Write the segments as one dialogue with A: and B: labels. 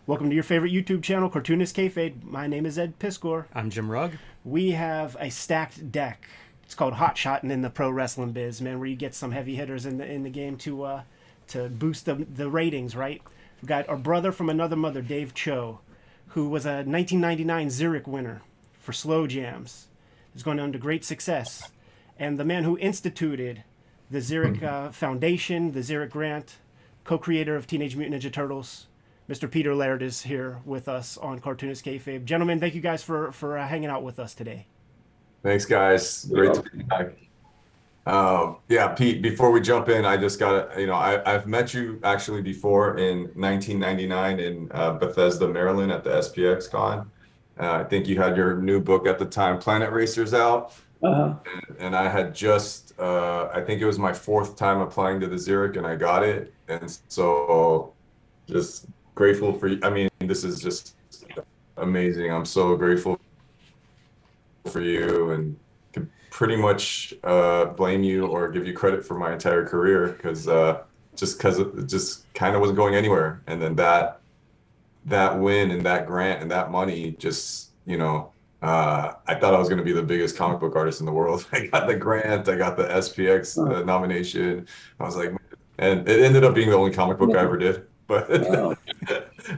A: Welcome to your favorite YouTube channel, Cartoonist Kayfabe. My name is Ed Piskor.
B: I'm Jim Rugg.
A: We have a stacked deck. It's called Hot Shotting in the pro wrestling biz, man, where you get some heavy hitters in the game to boost the ratings, right? We've got our brother from another mother, Dave CHOE, who was a 1999 Xeric winner for Slow Jams. He's going on to great success. And the man who instituted the Xeric Foundation, the Xeric Grant, co-creator of Teenage Mutant Ninja Turtles, Mr. Peter LAIRD is here with us on Cartoonist Kayfabe. Gentlemen, thank you guys for hanging out with us today.
C: Thanks, guys. Great to be back. Yeah, Pete, before we jump in, I just got to, I've met you actually before in 1999 in Bethesda, Maryland at the SPX Con. I think you had your new book at the time, Planet Racers, out. And I had just, I think it was my fourth time applying to the Xeric and I got it. And so just grateful for you. I mean, this is just amazing. I'm so grateful for you and can pretty much blame you or give you credit for my entire career because it just kind of wasn't going anywhere. And then that win and that grant and that money just, I thought I was going to be the biggest comic book artist in the world. I got the grant, I got the SPX nomination. I was like, and it ended up being the only comic book I ever did. But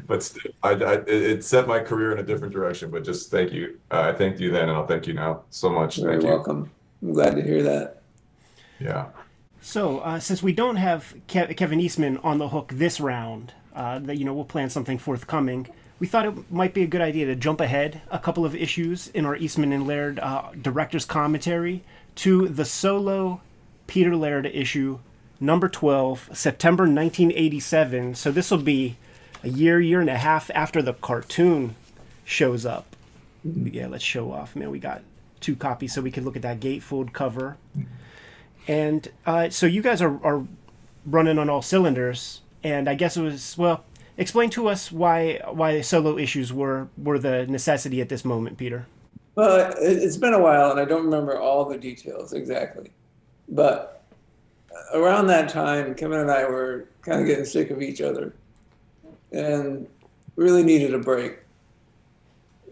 C: but still, it set my career in a different direction. But just thank you. I thanked you then, and I'll thank you now so much.
D: You're very welcome. I'm glad to hear that.
C: Yeah.
A: So since we don't have Kevin Eastman on the hook this round, we'll plan something forthcoming. We thought it might be a good idea to jump ahead a couple of issues in our Eastman and Laird director's commentary to the solo Peter Laird issue, number 12, September 1987. So this will be a year and a half after the cartoon shows up. Yeah, let's show off. Man, we got 2 copies so we can look at that gatefold cover. And so you guys are running on all cylinders. And I guess it was, well, explain to us why solo issues were the necessity at this moment, Peter.
D: Well, it's been a while and I don't remember all the details exactly. But around that time, Kevin and I were kind of getting sick of each other and really needed a break.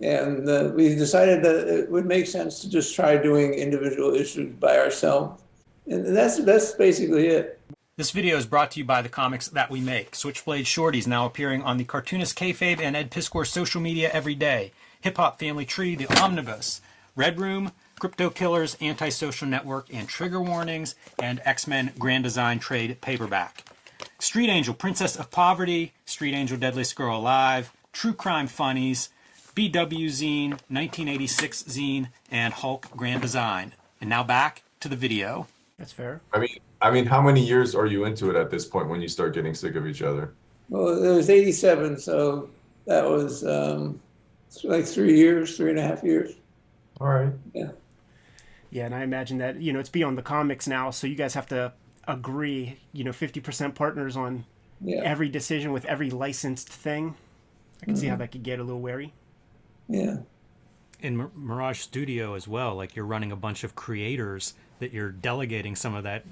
D: And we decided that it would make sense to just try doing individual issues by ourselves. And that's basically it.
B: This video is brought to you by the comics that we make. Switchblade Shorties now appearing on the Cartoonist Kayfabe and Ed Piskor social media every day. Hip Hop Family Tree, The Omnibus, Red Room, Crypto Killers, Antisocial Network, and Trigger Warnings, and X-Men Grand Design Trade Paperback. Street Angel, Princess of Poverty, Street Angel, Deadliest Girl Alive, True Crime Funnies, BW Zine, 1986 Zine, and Hulk Grand Design. And now back to the video.
A: That's fair.
C: I mean, how many years are you into it at this point when you start getting sick of each other?
D: Well, it was 87, so that was like 3.5 years.
C: All right.
D: Yeah.
A: Yeah, and I imagine that, it's beyond the comics now, so you guys have to agree, 50% partners on every decision with every licensed thing. I can see how that could get a little wary.
D: Yeah.
B: In Mirage Studio as well, like you're running a bunch of creators that you're delegating some of that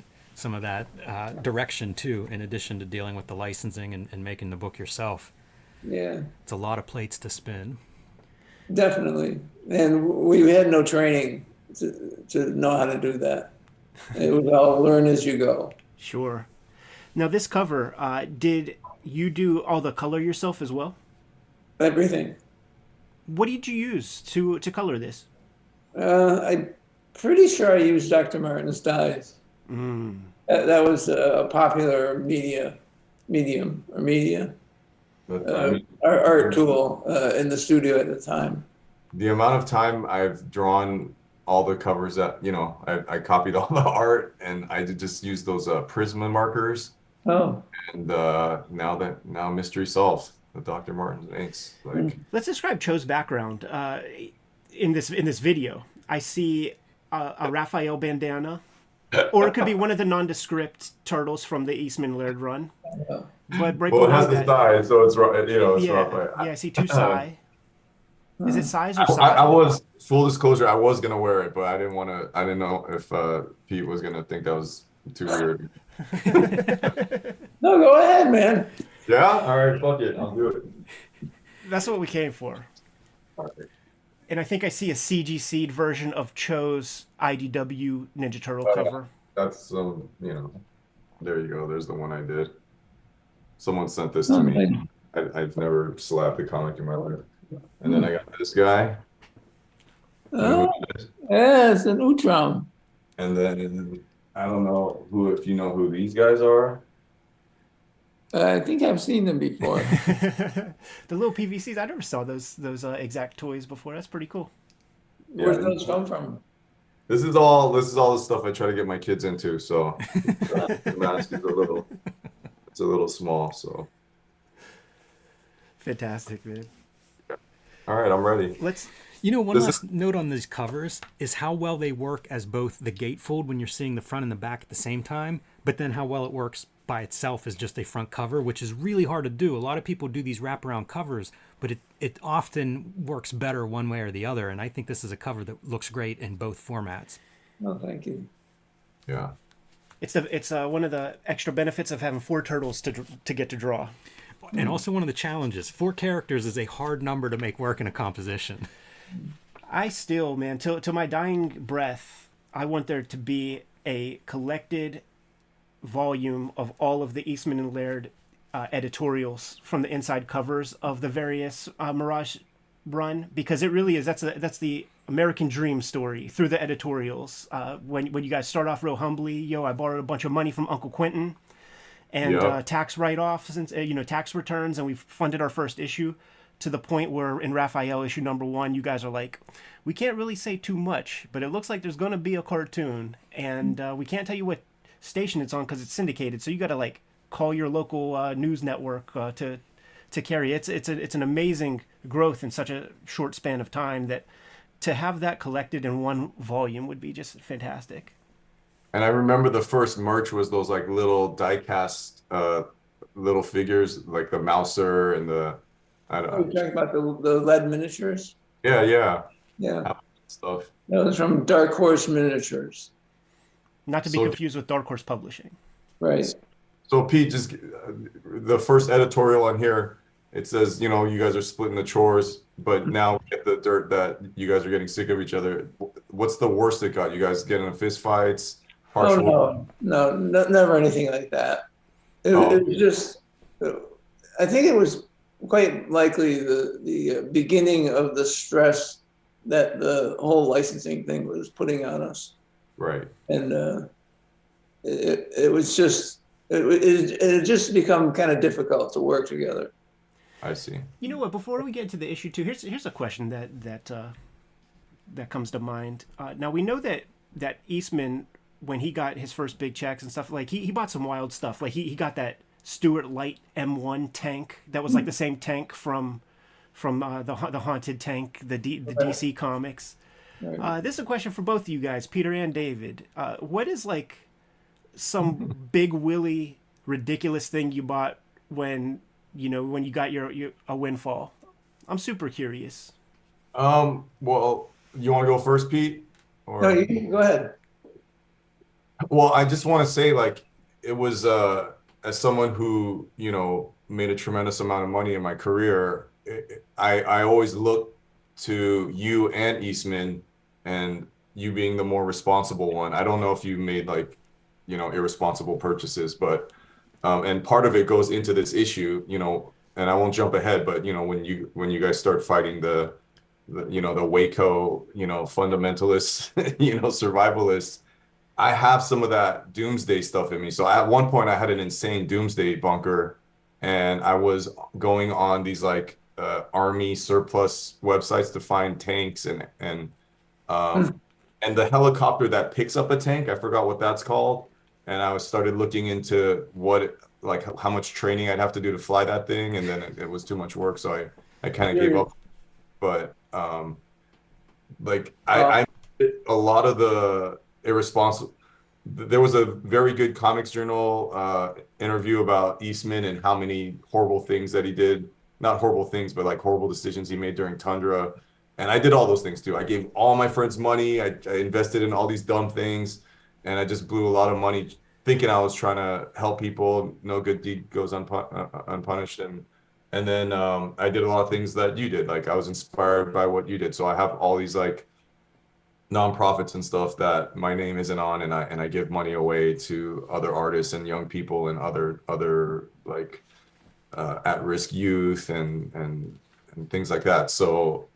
B: direction to, in addition to dealing with the licensing and making the book yourself.
D: Yeah.
B: It's a lot of plates to spin.
D: Definitely. And we had no training to know how to do that. It was all learn as you go.
A: Sure. Now this cover, did you do all the color yourself as well?
D: Everything.
A: What did you use to color this?
D: I'm pretty sure I used Dr. Martin's dyes. That was a popular medium. Art tool in the studio at the time.
C: The amount of time I've drawn all the covers that, I copied all the art and I did just use those Prisma markers.
D: Oh.
C: And now mystery solved. The Dr. Martin's inks.
A: Let's describe CHOE's background in this video. I see a Raphael bandana, or it could be one of the nondescript turtles from the Eastman Laird run. But right
C: it has the Sai, so it's Raphael.
A: Yeah, I see 2 Sai. Is it size or size?
C: I was, full disclosure, I was gonna wear it, but I didn't know if Pete was gonna think that was too weird.
D: No, go ahead, man.
C: Yeah? All right, fuck it. I'll do it.
A: That's what we came for. And I think I see a CG Seed version of CHOE's IDW Ninja Turtle cover.
C: That's there you go. There's the one I did. Someone sent this to me. I've never slapped a comic in my life. And then I got this guy.
D: Oh, yes, an Utram.
C: And then I don't know if you know who these guys are.
D: I think I've seen them before.
A: The little PVCs. I never saw those exact toys before. That's pretty cool.
D: Where'd those come from?
C: This is all the stuff I try to get my kids into. So the mask is a little small. So
A: fantastic, man.
C: All right, I'm ready.
B: One last note on these covers is how well they work as both the gatefold when you're seeing the front and the back at the same time, but then how well it works by itself as just a front cover, which is really hard to do. A lot of people do these wraparound covers, but it often works better one way or the other, and I think this is a cover that looks great in both formats.
D: Oh, thank you.
C: Yeah.
A: It's one of the extra benefits of having 4 turtles to get to draw.
B: And also one of the challenges. 4 characters is a hard number to make work in a composition.
A: I still, man, till my dying breath, I want there to be a collected volume of all of the Eastman and Laird editorials from the inside covers of the various Mirage run, because it really is, that's the American dream story through the editorials. When you guys start off real humbly, I borrowed a bunch of money from Uncle Quentin and tax write-offs and tax returns, and we funded our first issue, to the point where in Raphael issue #1, you guys are like, we can't really say too much, but it looks like there's going to be a cartoon, and we can't tell you what station it's on because it's syndicated, so you got to call your local news network to carry it. It's an amazing growth in such a short span of time, that to have that collected in one volume would be just fantastic.
C: And I remember the first merch was those little die-cast little figures, like the Mouser and the
D: You're talking about the lead miniatures?
C: Yeah.
D: Stuff. That was from Dark Horse Miniatures.
A: Not to be confused with Dark Horse Publishing.
D: Right.
C: So Pete, just the first editorial on here, it says, you guys are splitting the chores, but now we get the dirt that you guys are getting sick of each other. What's the worst it got? You guys getting in fist fights?
D: No, never anything like that. It was just, I think it was quite likely the beginning of the stress that the whole licensing thing was putting on us.
C: Right.
D: And it was just, it had just become kind of difficult to work together.
C: I see.
A: You know what? Before we get into the issue 2, here's a question that comes to mind. Now we know that Eastman, when he got his first big checks and stuff, he bought some wild stuff. He got that Stuart Light M1 tank that was the same tank from the Haunted tank, the DC comics.
D: Right.
A: This is a question for both of you guys, Peter and David. What is some big willy ridiculous thing you bought when you got a windfall? I'm super curious.
C: Well, you want to go first, Pete? Or...
D: No, you can go ahead.
C: Well, I just want to say, it was as someone who made a tremendous amount of money in my career, I always look to you and Eastman, and you being the more responsible one. I don't know if you made irresponsible purchases, but and part of it goes into this issue, and I won't jump ahead, but when you guys start fighting the Waco, fundamentalists, survivalists, I have some of that doomsday stuff in me. So at one point I had an insane doomsday bunker, and I was going on these army surplus websites to find tanks and the helicopter that picks up a tank, I forgot what that's called. And I started looking into how much training I'd have to do to fly that thing. And then it was too much work. So I kind of gave up, but I a lot of the irresponsible. There was a very good Comics Journal interview about Eastman and how many horrible things that he did. Not horrible things, but horrible decisions he made during Tundra. And I did all those things too. I gave all my friends money. I invested in all these dumb things, and I just blew a lot of money thinking I was trying to help people. No good deed goes unpunished. And And then I did a lot of things that you did. Like I was inspired by what you did. So I have all these like nonprofits and stuff that my name isn't on, and I give money away to other artists and young people and other like at-risk youth and things like that. So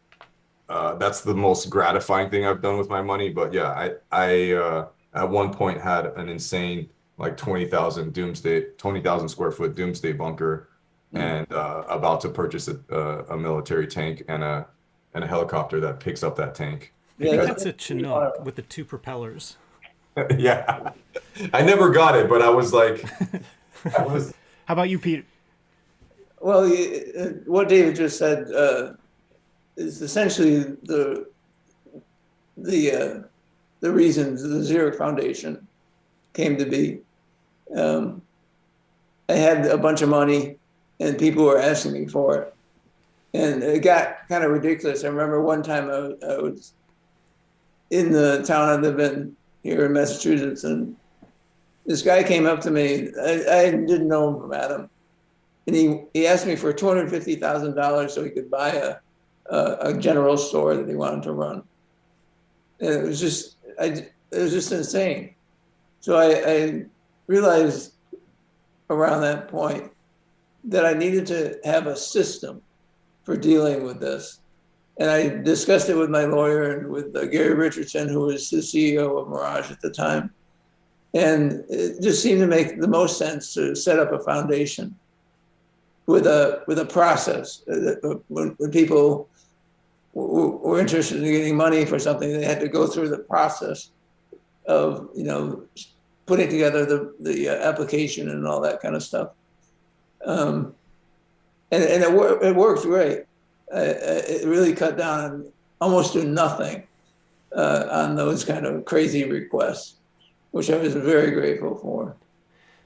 C: that's the most gratifying thing I've done with my money. But yeah, I at one point had an insane like 20,000 square foot doomsday bunker, and about to purchase a military tank and a helicopter that picks up that tank.
B: I think
D: Yeah,
B: that's a Chinook with the 2 propellers.
C: Yeah, I never got it, but I was like, I was.
A: How about you, Pete?
D: well, what David just said is essentially the reasons the Xeric Foundation came to be. I had a bunch of money, and people were asking me for it, and it got kind of ridiculous. I remember one time I was in the town I live in here in Massachusetts, and this guy came up to me. I didn't know him from Adam, and he asked me for $250,000 so he could buy a general store that he wanted to run, and it was just insane. So I realized around that point that I needed to have a system for dealing with this. And I discussed it with my lawyer and with Gary Richardson, who was the CEO of Mirage at the time. And it just seemed to make the most sense to set up a foundation with a process. When people were interested in getting money for something, they had to go through the process of, putting together the application and all that kind of stuff. And it worked great. It really cut down on almost to nothing on those kind of crazy requests, which I was very grateful for.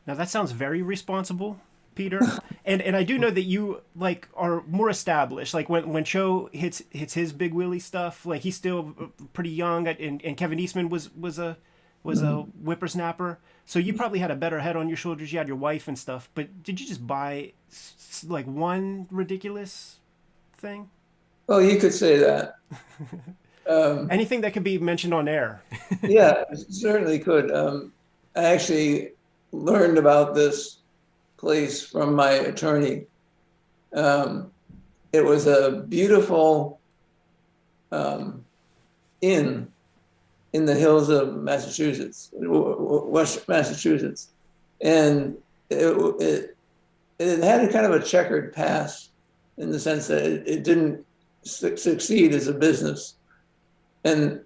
A: Now that sounds very responsible, Peter. And I do know that you like are more established. Like when CHOE hits his big Willie stuff, like he's still pretty young, and Kevin Eastman was a whippersnapper. So you probably had a better head on your shoulders. You had your wife and stuff. But did you just buy like one ridiculous thing?
D: Well, you could say that.
A: Anything that could be mentioned on air.
D: Yeah, certainly could. I actually learned about this place from my attorney. It was a beautiful inn in the hills of Massachusetts, West Massachusetts, and it had a kind of a checkered past in the sense that it didn't succeed as a business. And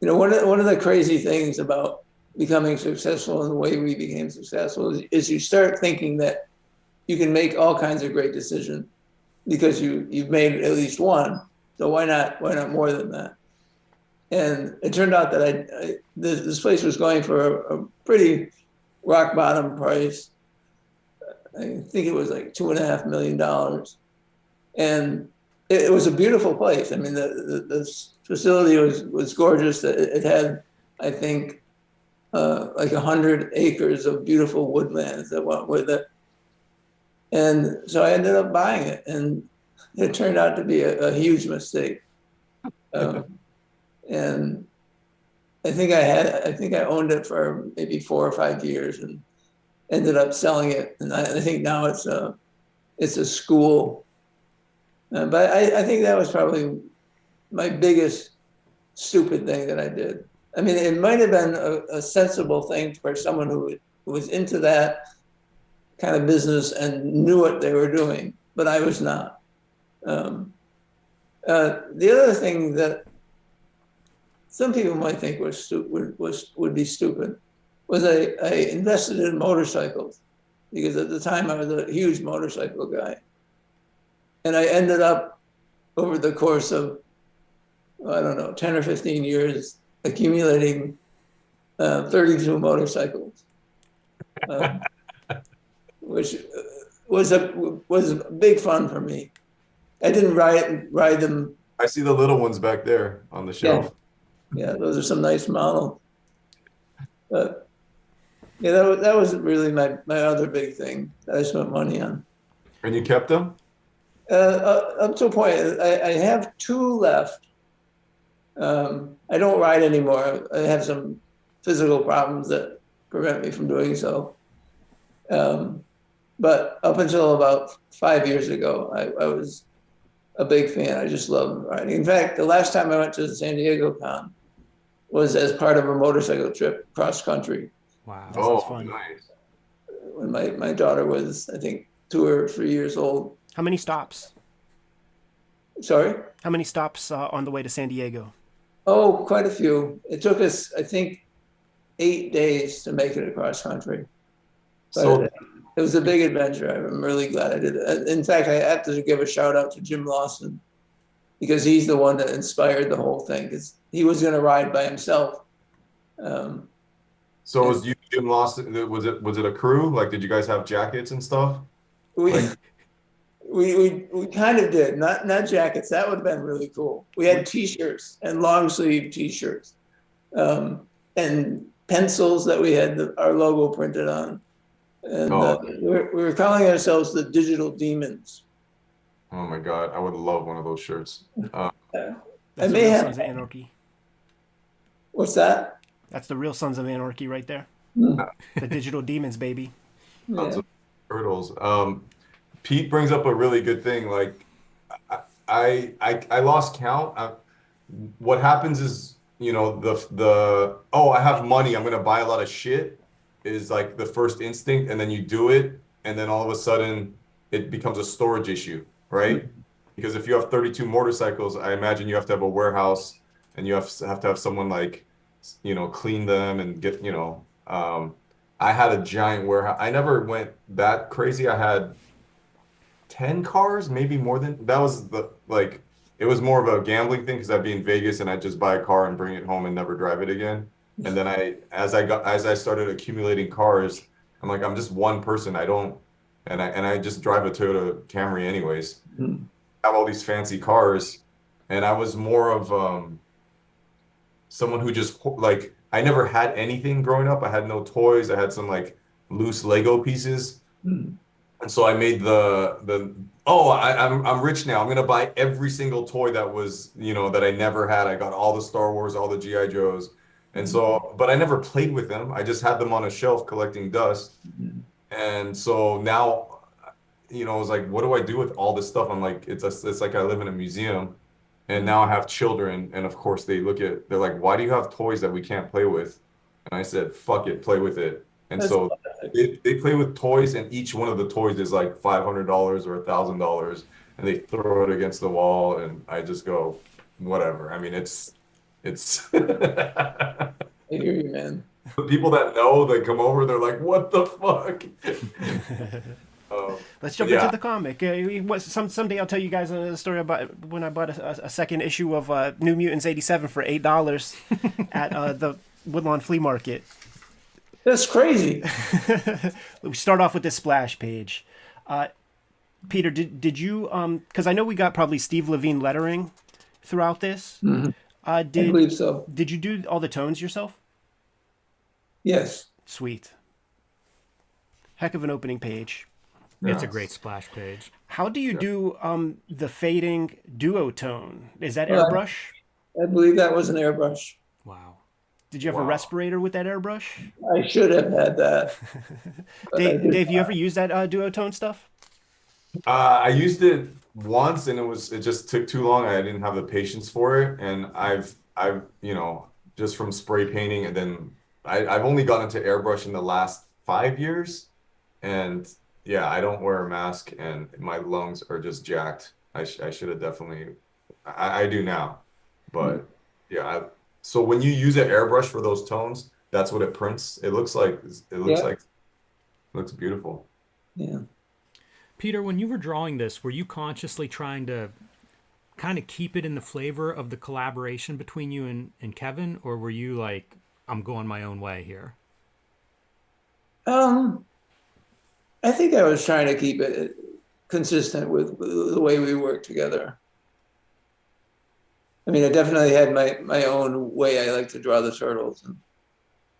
D: one of the crazy things about becoming successful and the way we became successful is you start thinking that you can make all kinds of great decisions because you've made at least one. So why not more than that? And it turned out that this place was going for a pretty rock bottom price. I think it was like $2.5 million. And it was a beautiful place. I mean, the facility was gorgeous. It had, I think, like 100 acres of beautiful woodlands that went with it. And so I ended up buying it, and it turned out to be a huge mistake. And I think I owned it for maybe 4 or 5 years and ended up selling it. And I think now it's a school. But I think that was probably my biggest stupid thing that I did. I mean, it might have been a sensible thing for someone who was into that kind of business and knew what they were doing, but I was not. The other thing that some people might think would be stupid was I invested in motorcycles, because at the time I was a huge motorcycle guy. And I ended up, over the course of, I don't know, 10 or 15 years, accumulating 32 motorcycles, which was big fun for me. I didn't ride them.
C: I see the little ones back there on the shelf.
D: Yeah, those are some nice models. But Yeah, that was really my other big thing that I spent money on.
C: And you kept them?
D: Up to a point, I have two left. I don't ride anymore. I have some physical problems that prevent me from doing so. But up until about 5 years ago, I was a big fan. I just loved riding. In fact, the last time I went to the San Diego Con was as part of a motorcycle trip cross country
B: Wow.
A: That sounds
C: Oh,
A: fun.
C: nice.
D: when my daughter was, I think, 2 or 3 years old.
A: How many stops?
D: Sorry?
A: How many stops on the way to San Diego?
D: Oh, quite a few. It took us, I think, 8 days to make it across country. But
C: So
D: it was a big adventure. I'm really glad I did it. In fact, I have to give a shout out to Jim Lawson because he's the one that inspired the whole thing because he was going to ride by himself.
C: So was you, Jim Lawson, was it a crew? Like, did you guys have jackets and stuff?
D: We,
C: Like-
D: we kind of did, not jackets. That would have been really cool. We had T-shirts and long sleeve T-shirts and pencils that we had our logo printed on. And we were calling ourselves the Digital Demons.
C: Oh my God, I would love one of those shirts.
D: I
A: That's the
D: may
A: real
D: have.
A: Sons of Anarchy.
D: What's that?
A: That's the real Sons of Anarchy right there. The Digital Demons, baby.
C: Tons
D: Yeah.
C: of turtles. Pete brings up a really good thing. Like, I lost count. What happens is, you know, I have money, I'm gonna buy a lot of shit is like the first instinct, and then you do it, and then all of a sudden it becomes a storage issue, right? Because if you have 32 motorcycles, I imagine you have to have a warehouse, and you have to have someone like, you know, clean them and get, you know. I had a giant warehouse. I never went that crazy. I had 10 cars, maybe more than that. Was the like it was more of a gambling thing because I'd be in Vegas and I'd just buy a car and bring it home and never drive it again. And then as I started accumulating cars, I'm like, I'm just one person. I just drive a Toyota Camry anyways.
D: Mhm.
C: I have all these fancy cars, and I was more of someone who just like I never had anything growing up. I had no toys. I had some like loose Lego pieces.
D: Mhm.
C: And so I made I'm rich now. I'm gonna buy every single toy that was, you know, that I never had. I got all the Star Wars, all the G.I. Joes. And so, but I never played with them. I just had them on a shelf collecting dust. And so now, you know, I was like, what do I do with all this stuff? I'm like, it's like I live in a museum. And now I have children, and of course they're like, why do you have toys that we can't play with? And I said, fuck it, play with it. And
D: That's
C: so they play with toys, and each one of the toys is like $500 or $1,000, and they throw it against the wall, and I just go, whatever. I mean, it's
D: I hear you, man.
C: the people that know, they come over, they're like, what the fuck?
A: Let's jump into the comic. Someday I'll tell you guys a story about when I bought a second issue of New Mutants '87 for $8 at the Woodlawn Flea Market.
D: That's crazy.
A: We start off with this splash page. Peter, did you because I know we got probably Steve Levine lettering throughout this.
D: I believe so.
A: Did you do all the tones yourself?
D: Yes.
A: Sweet. Heck of an opening page.
B: It's a great splash page.
A: How do you do the fading duotone? Is that
D: Well,
A: airbrush?
D: I believe that was an airbrush.
B: Wow.
A: Did you have a respirator with that airbrush?
D: I should have had that.
A: Dave, you ever use that duotone stuff?
C: I used it once, and it just took too long. I didn't have the patience for it, and I've you know, just from spray painting, and then I've only gotten into airbrush in the last 5 years, and yeah, I don't wear a mask, and my lungs are just jacked. I should have definitely. I do now, but yeah. So when you use an airbrush for those tones, that's what it prints. It looks beautiful.
D: Yeah.
B: Peter, when you were drawing this, were you consciously trying to kind of keep it in the flavor of the collaboration between you and Kevin, or were you like, I'm going my own way here?
D: I think I was trying to keep it consistent with the way we work together. I mean, I definitely had my own way I like to draw the turtles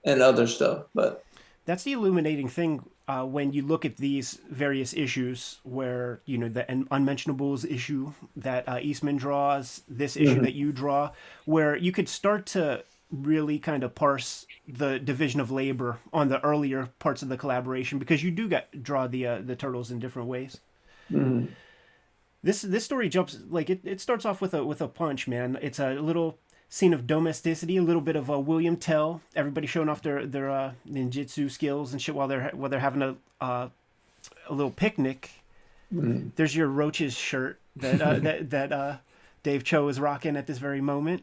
D: and other stuff, but
A: That's the illuminating thing when you look at these various issues where, the unmentionables issue that Eastman draws, this issue
D: Mhm.
A: that you draw, where you could start to really kind of parse the division of labor on the earlier parts of the collaboration, because you do draw the turtles in different ways.
D: Mhm.
A: This story jumps, like, it starts off with a punch, man. It's a little scene of domesticity, a little bit of William Tell, everybody showing off their ninjutsu skills and shit while they're having a little picnic.
D: Mhm.
A: There's your Roaches shirt that Dave Cho is rocking at this very moment.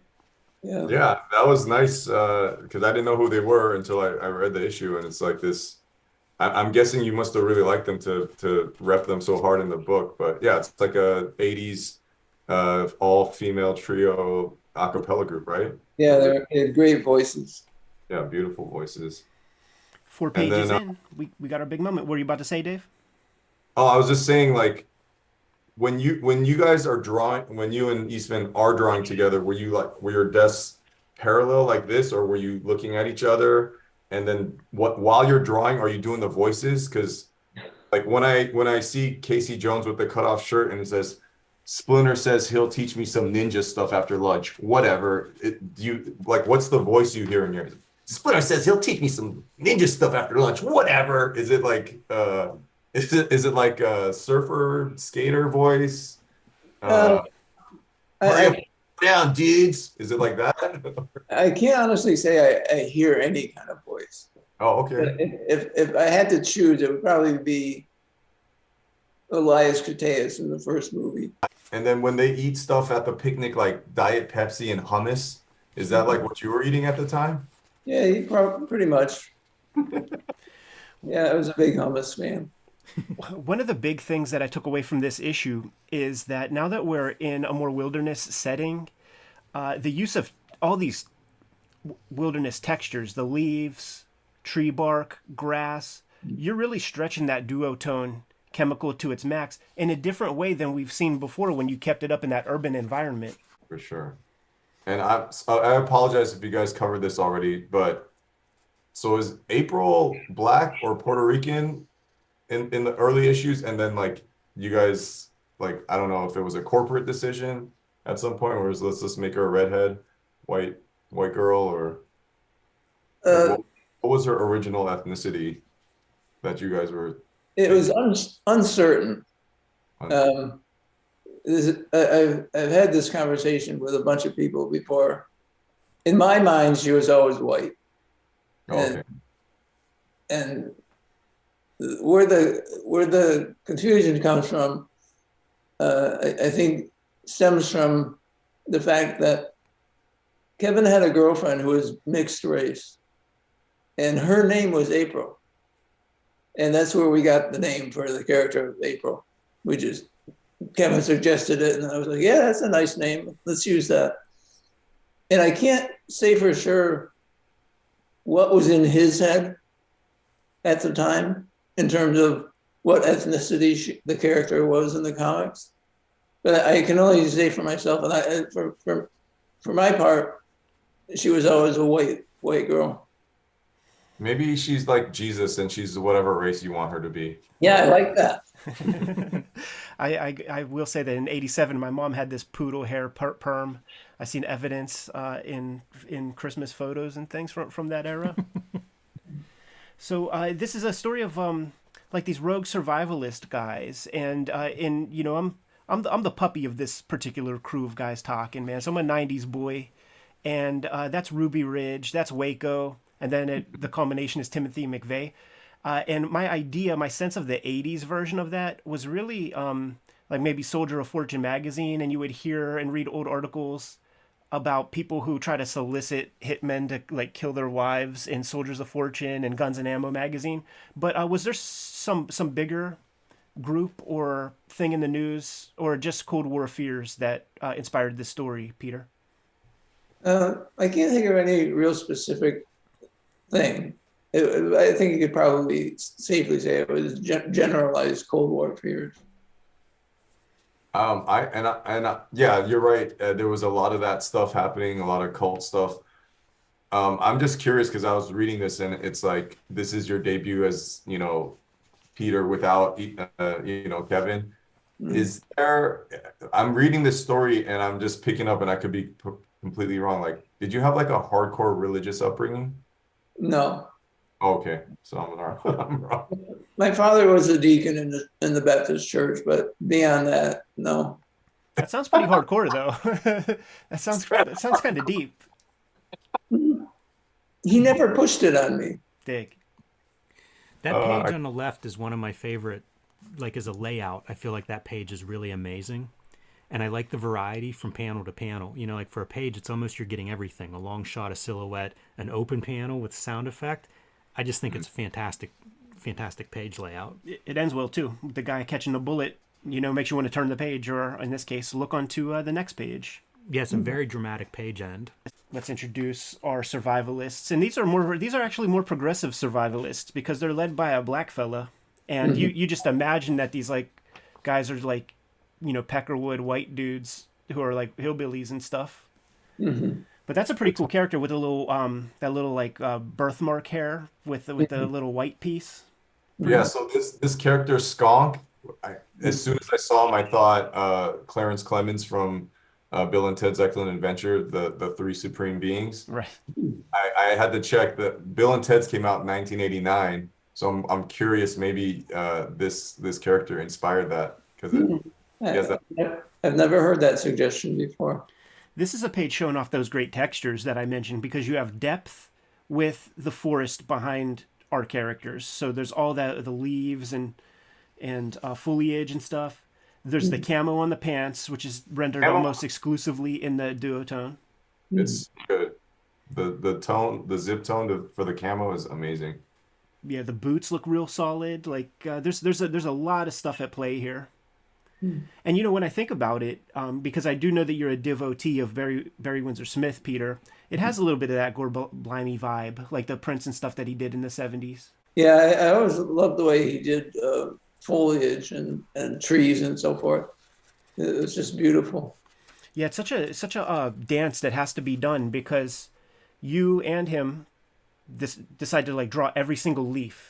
D: Yeah.
C: Yeah, that was nice because I didn't know who they were until I read the issue, and it's like this. I'm guessing you must have really liked them to rep them so hard in the book, but yeah, it's like a 80s all-female trio a cappella group, right?
D: Yeah, they had great voices.
C: Yeah, beautiful voices.
A: Four
C: And
A: pages
C: then
A: in, we got our big moment. What are you about to say, Dave?
C: oh, I was just saying like when you guys are drawing, when you and Eastman are drawing together, were your desks parallel like this, or were you looking at each other? And then what while you're drawing, are you doing the voices? Because like when I see Casey Jones with the cutoff shirt and it says Splinter says he'll teach me some ninja stuff after lunch. Whatever. Do you like what's the voice you hear in your Splinter says he'll teach me some ninja stuff after lunch. Whatever. Is it like is it like a surfer skater voice?
D: Uh,
C: Uh hurry up
D: I,
C: down, dudes. Is it like that?
D: I can't honestly say I hear any kind of voice.
C: Oh,
D: But
C: okay.
D: if I had to choose, it would probably be Elias Koteas in the first movie.
C: And then when they eat stuff at the picnic like Diet Pepsi and hummus, is that like what you were eating at the time?
D: Yeah, he pretty much. Yeah, I was a big hummus fan.
A: One of the big things that I took away from this issue is that now that we're in a more wilderness setting, the use of all these wilderness textures, the leaves, tree bark, grass, you're really stretching that duotone chemical to its max in a different way than we've seen before when you kept it up in that urban environment.
C: For sure. And I apologize if you guys covered this already, but so is April Black or Puerto Rican in the early issues, and then like you guys like I don't know if it was a corporate decision at some point, or was let's just make her a redhead, white white girl, or like
D: Uh,
C: what was her original ethnicity that you guys were
D: it was
C: thinking?
D: uncertain.
C: On?
D: Um, I've had this conversation with a bunch of people before. In my mind, she was always white,
C: Oh,
D: and
C: okay.
D: and where the confusion comes from, I think stems from the fact that Kevin had a girlfriend who was mixed race, and her name was April, and that's where we got the name for the character of April. We just Kevin suggested it, and I was like, "Yeah, that's a nice name. Let's use that." And I can't say for sure what was in his head at the time in terms of what ethnicity the character was in the comics, but I can only say for myself, and for my part, she was always a white girl.
C: Maybe she's like Jesus and she's whatever race you want her to be.
D: Yeah, I like that.
A: I will say that in '87, my mom had this poodle hair perm. I seen evidence in Christmas photos and things from that era. So this is a story of like these rogue survivalist guys, and I'm the puppy of this particular crew of guys talking, man. So I'm a '90s boy, and that's Ruby Ridge, that's Waco, and then the culmination is Timothy McVeigh. And my sense of the '80s version of that was really like maybe Soldier of Fortune magazine, and you would hear and read old articles about people who try to solicit hitmen to like kill their wives in Soldiers of Fortune and Guns and Ammo magazine. But was there some bigger group or thing in the news, or just Cold War fears that inspired this story, Peter?
D: I can't think of any real specific thing. I think you could probably safely say it was generalized Cold War fears.
C: Yeah, you're right. There was a lot of that stuff happening, a lot of cult stuff. I'm just curious because I was reading this and it's like this is your debut as, Peter without, Kevin.
D: Mm.
C: Is there, I'm reading this story and I'm just picking up and I could be completely wrong. Like, did you have like a hardcore religious upbringing?
D: No.
C: Okay, so I'm wrong. I'm wrong.
D: My father was a deacon in the Baptist church, but beyond that, no.
A: That sounds pretty hardcore, though. that sounds kind of deep.
D: He never pushed it on me.
A: Dig.
B: That page on the left is one of my favorite, like as a layout. I feel like that page is really amazing. And I like the variety from panel to panel. Like for a page, it's almost you're getting everything. A long shot, a silhouette, an open panel with sound effect. I just think it's a fantastic page layout.
A: It ends well, too. The guy catching the bullet, makes you want to turn the page, or in this case, look onto the next page.
B: Yeah, it's a very dramatic page end.
A: Let's introduce our survivalists. And these are actually more progressive survivalists because they're led by a black fella. And you just imagine that these like guys are like, Peckerwood white dudes who are like hillbillies and stuff.
D: Mm-hmm.
A: But that's a pretty cool character with a little that little like birthmark hair with the little white piece.
C: Yeah, so this character Skonk, as soon as I saw him, I thought Clarence Clemens from Bill and Ted's Excellent Adventure, the three supreme beings.
A: Right.
C: I had to check that Bill and Ted's came out in 1989, so I'm curious maybe this character inspired that because
D: I've never heard that suggestion before.
A: This is a page showing off those great textures that I mentioned because you have depth with the forest behind our characters. So there's all that the leaves and foliage and stuff. There's the camo on the pants, which is rendered almost exclusively in the duotone.
C: It's good. The tone, the zip tone for the camo is amazing.
A: Yeah, the boots look real solid. Like there's a lot of stuff at play here. And when I think about it, because I do know that you're a devotee of Barry Windsor Smith, Peter, it has a little bit of that Gore Blimey vibe, like the prints and stuff that he did in the 70s.
D: Yeah, I always loved the way he did foliage and trees and so forth. It was just beautiful.
A: Yeah, it's such a dance that has to be done because you and him decide to like draw every single leaf.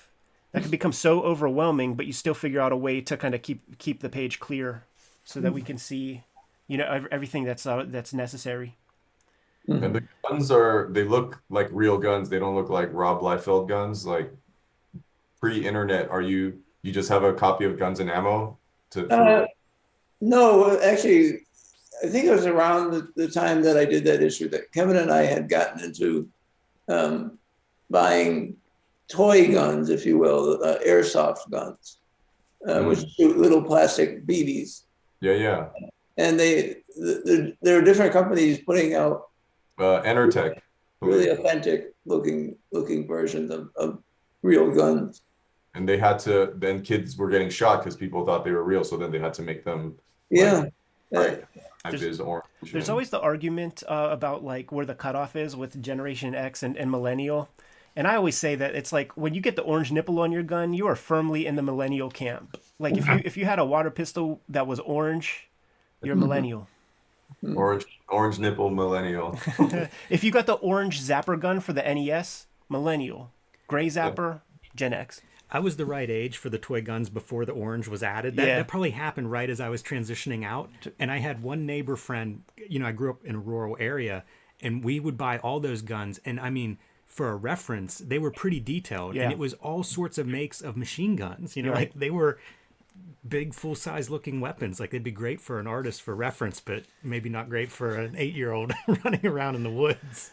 A: That can become so overwhelming, but you still figure out a way to kind of keep the page clear so that we can see, everything that's necessary.
C: And the guns they look like real guns. They don't look like Rob Liefeld guns. Like pre-internet, you just have a copy of Guns and Ammo
D: No, actually, I think it was around the time that I did that issue that Kevin and I had gotten into buying toy guns, if you will, airsoft guns, which shoot little plastic BBs.
C: Yeah.
D: And there are different companies putting out
C: Enertech,
D: really authentic looking versions of real guns.
C: And they had to. Then kids were getting shot because people thought they were real. So then they had to make them.
D: Yeah.
A: There's always the argument about like where the cutoff is with Generation X and Millennial. And I always say that it's like when you get the orange nipple on your gun, you are firmly in the millennial camp. Like if you had a water pistol that was orange, you're a millennial.
C: Orange nipple millennial.
A: If you got the orange zapper gun for the NES, millennial. Gray zapper, Gen X.
B: I was the right age for the toy guns before the orange was added. That probably happened right as I was transitioning out. And I had one neighbor friend, I grew up in a rural area, and we would buy all those guns. And I mean, for a reference, they were pretty detailed. Yeah. And it was all sorts of makes of machine guns. Like they were big, full-size looking weapons. Like they'd be great for an artist for reference, but maybe not great for an 8-year-old running around in the woods.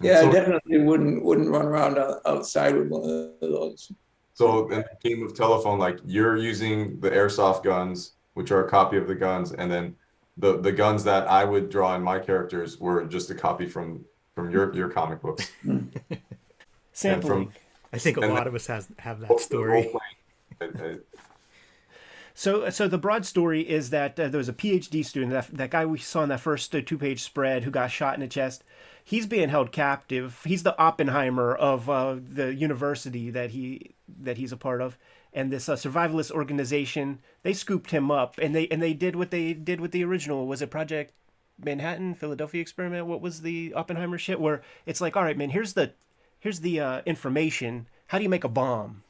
D: Yeah, I definitely wouldn't run around outside with one of those.
C: So in the game of telephone, like you're using the airsoft guns, which are a copy of the guns, and then the guns that I would draw in my characters were just a copy from your comic books.
A: Sampling.
B: I think a lot of us have that story.
A: So the broad story is that there was a PhD student, that guy we saw in that first 2-page spread who got shot in the chest. He's being held captive. He's the Oppenheimer of the university that he's a part of. And this survivalist organization, they scooped him up, and they did what they did with the original. Was it Project Manhattan, Philadelphia experiment. What was the Oppenheimer shit? Where it's like, all right, man, here's the information. How do you make a bomb?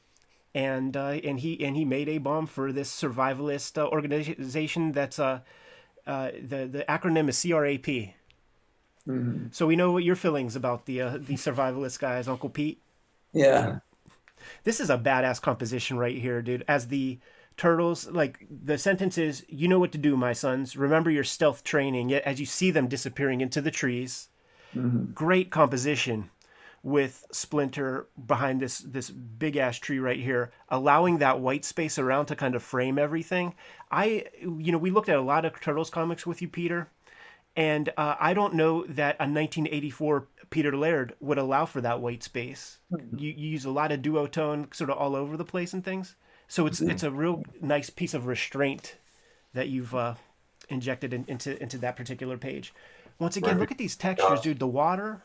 A: And he made a bomb for this survivalist organization that's the acronym is CRAP.
D: Mhm.
A: So we know what your feelings about the survivalist guys, Uncle Pete.
D: Yeah.
A: This is a badass composition right here, dude. As the turtles, like the sentence is, "You know what to do, my sons. Remember your stealth training." Yet as you see them disappearing into the trees,
D: Mhm.
A: great composition with Splinter behind this big ass tree right here, allowing that white space around to kind of frame everything. We looked at a lot of Turtles comics with you, Peter, and I don't know that a 1984 Peter Laird would allow for that white space. You use a lot of duotone sort of all over the place and things, so it's a real nice piece of restraint that you've injected into that particular page. Once again,
C: Right.
A: look at these textures, dude. The water,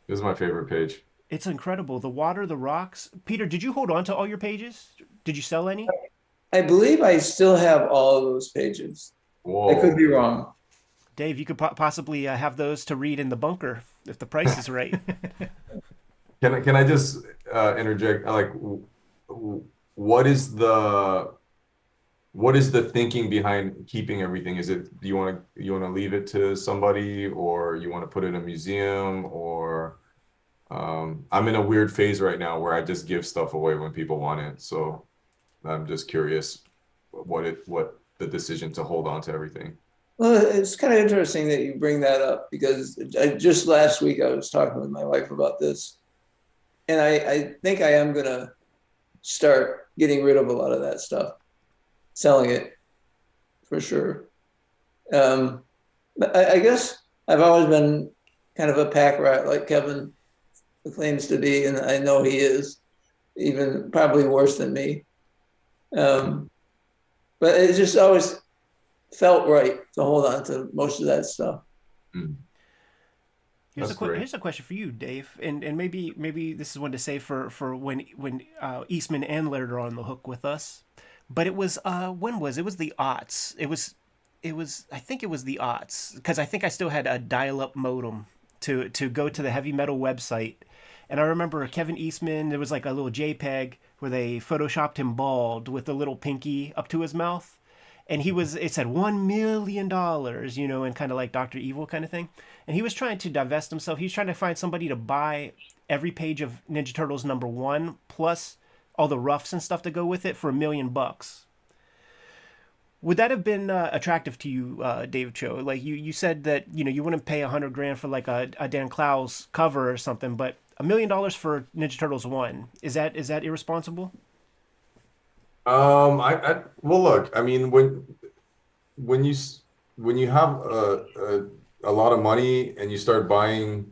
C: This is my favorite page.
A: it's incredible. The water, the rocks. Peter, did you hold on to all your pages? Did you sell any?
D: I believe I still have all of those pages. I could
C: Whoa.
D: be wrong.
A: Dave, you could possibly have those to read in the bunker if the price is right.
C: Can I just interject? Like, what is the what is the thinking behind keeping everything? Is it you want to leave it to somebody, or you want to put it in a museum, or I'm in a weird phase right now where I just give stuff away when people want it. So I'm just curious what the decision to hold on to everything.
D: Well, it's kind of interesting that you bring that up because just last week I was talking with my wife about this, and I think I am gonna start getting rid of a lot of that stuff, selling it for sure. But I guess I've always been kind of a pack rat like Kevin claims to be, and I know he is, even probably worse than me. But it just always felt right to hold on to most of that stuff.
C: Mm,
A: Here's
C: that's great.
A: here's a question for you, Dave, and maybe this is one to say for when Eastman and Laird are on the hook with us. But it was when was it was the aughts. It was I think it was the aughts because I think I still had a dial-up modem to go to the heavy metal website. And I remember Kevin Eastman, there was like a little JPEG where they photoshopped him bald with a little pinky up to his mouth. And it said $1 million, and kind of like Dr. Evil kind of thing. And he was trying to divest himself. He was trying to find somebody to buy every page of Ninja Turtles #1 plus all the roughs and stuff to go with it for $1 million. Would that have been attractive to you, David Cho? Like you said that you wouldn't pay $100,000 for like a Dan Clowes cover or something, but $1 million for Ninja Turtles 1 is that irresponsible?
C: Well, look, I mean, when you when you have a lot of money and you start buying,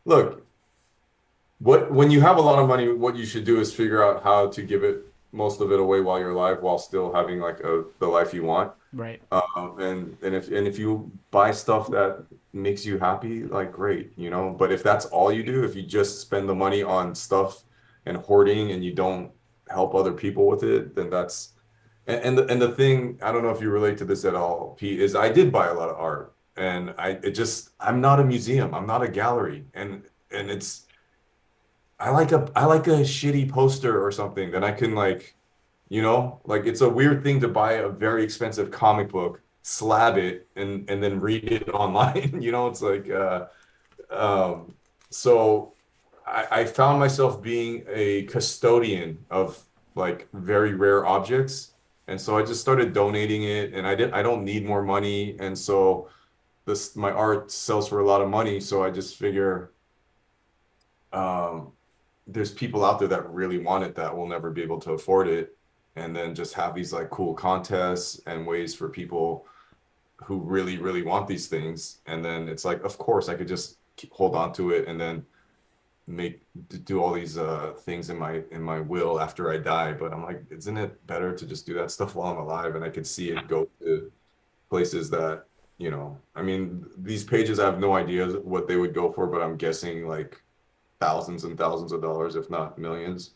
C: look, when you have a lot of money, what you should do is figure out how to give it most of it away while you're alive, while still having like the life you want.
A: Right.
C: And if you buy stuff that makes you happy, like great. But if that's all you do, if you just spend the money on stuff and hoarding and you don't help other people with it, then that's and the thing, I don't know if you relate to this at all, Pete, is I did buy a lot of art, and I'm not a museum, I'm not a gallery, and it's I like a shitty poster or something, then I can like it's a weird thing to buy a very expensive comic book, slab it, and then read it online. It's like um, so I found myself being a custodian of like very rare objects, and so I just started donating it, and I don't need more money, and so this my art sells for a lot of money, so I just figure um, there's people out there that really want it that will never be able to afford it, and then just have these like cool contests and ways for people who really really want these things, and then it's like of course I could just hold on to it and then make do all these things in my will after I die. But I'm like, isn't it better to just do that stuff while I'm alive, and I could see it go to places that I mean, these pages, I have no idea what they would go for, but I'm guessing like thousands and thousands of dollars, if not millions.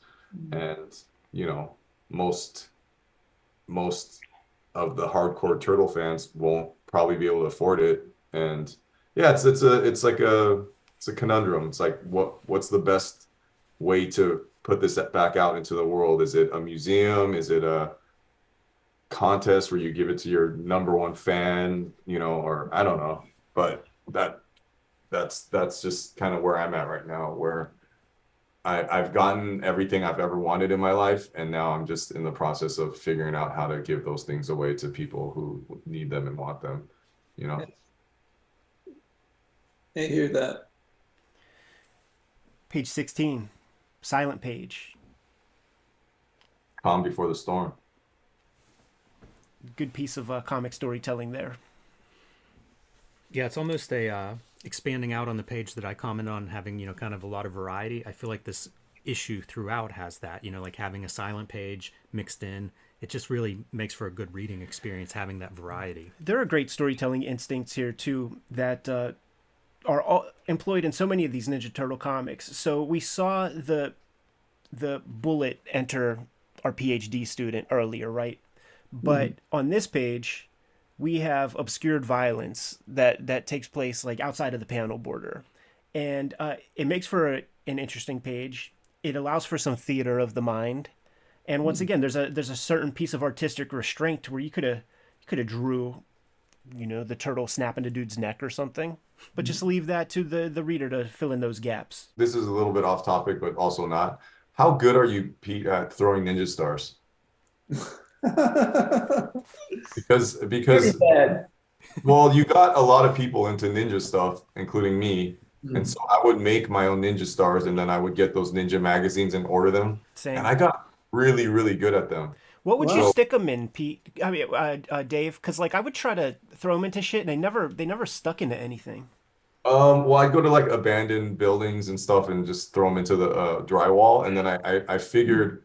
C: And most of the hardcore turtle fans won't probably be able to afford it. And yeah, it's like it's a conundrum. It's like what's the best way to put this back out into the world? Is it a museum? Is it a contest where you give it to your number one fan, you know, or I don't know. But that's just kind of where I'm at right now, where I've gotten everything I've ever wanted in my life, and now I'm just in the process of figuring out how to give those things away to people who need them and want them, you know.
D: I hear that.
A: Page 16, silent page.
C: Calm before the storm.
A: Good piece of comic storytelling there.
B: Yeah, it's almost a expanding out on the page that I comment on, having, you know, kind of a lot of variety. I feel like this issue throughout has that, you know, like having a silent page mixed in. It just really makes for a good reading experience, having that variety.
A: There are great storytelling instincts here too that are all employed in so many of these Ninja Turtle comics. So we saw the bullet enter our PhD student earlier, right? But on this page, we have obscured violence that takes place like outside of the panel border, and it makes for an interesting page. It allows for some theater of the mind, and once again, there's a certain piece of artistic restraint where you could have drew, you know, the turtle snapping a dude's neck or something, but just leave that to the reader to fill in those gaps.
C: This is a little bit off topic, but also not. How good are you, Pete, at throwing ninja stars? Because
D: Pretty bad.
C: well, you got a lot of people into ninja stuff, including me. And so I would make my own ninja stars, and then I would get those ninja magazines and order them.
A: Same.
C: And I got really, really good at them.
A: What would you
D: Wow.
A: stick them in, Pete? I mean, Dave, because like I would try to throw them into shit, and they never stuck into anything.
C: Well, I'd go to like abandoned buildings and stuff and just throw them into the drywall. And then I figured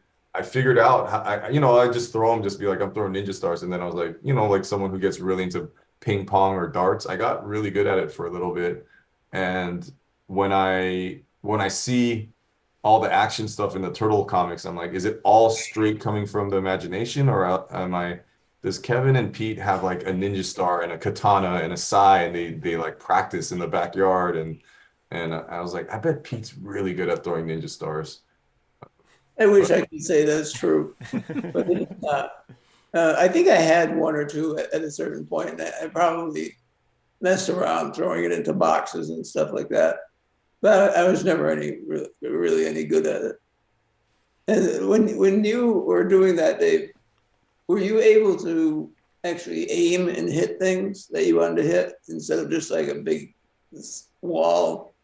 C: out how you know, I just throw them, just be like, I'm throwing ninja stars. And then I was like, you know, like someone who gets really into ping pong or darts, I got really good at it for a little bit. And when I see all the action stuff in the Turtle comics, I'm like, is it all straight coming from the imagination, or does Kevin and Pete have like a ninja star and a katana and a sai, and they like practice in the backyard? And I was like, I bet Pete's really good at throwing ninja stars.
D: I wish I could say that's true, but it's not. I think I had one or two at a certain point. I probably messed around throwing it into boxes and stuff like that, but I was never really any good at it. And when you were doing that, Dave, were you able to actually aim and hit things that you wanted to hit instead of just like a big wall?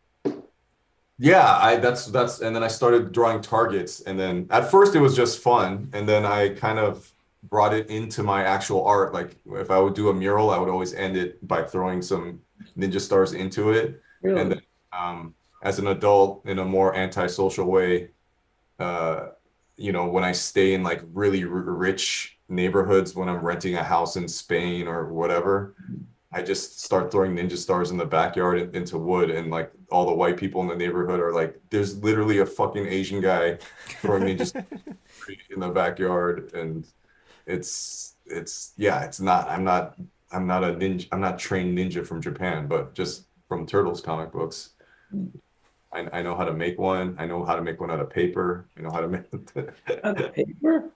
C: Yeah, that's and then I started drawing targets, and then at first it was just fun, and then I kind of brought it into my actual art. Like if I would do a mural, I would always end it by throwing some ninja stars into it.
D: Really?
C: And then as an adult, in a more antisocial way, you know, when I stay in like really rich neighborhoods, when I'm renting a house in Spain or whatever, I just start throwing ninja stars in the backyard into wood, and like all the white people in the neighborhood are like, there's literally a fucking Asian guy throwing ninja stars in the backyard. And it's not, I'm not a ninja, I'm not trained ninja from Japan, but just from Turtles comic books. I know how to make one. I know how to make one out of paper. I know how to make
D: On the paper?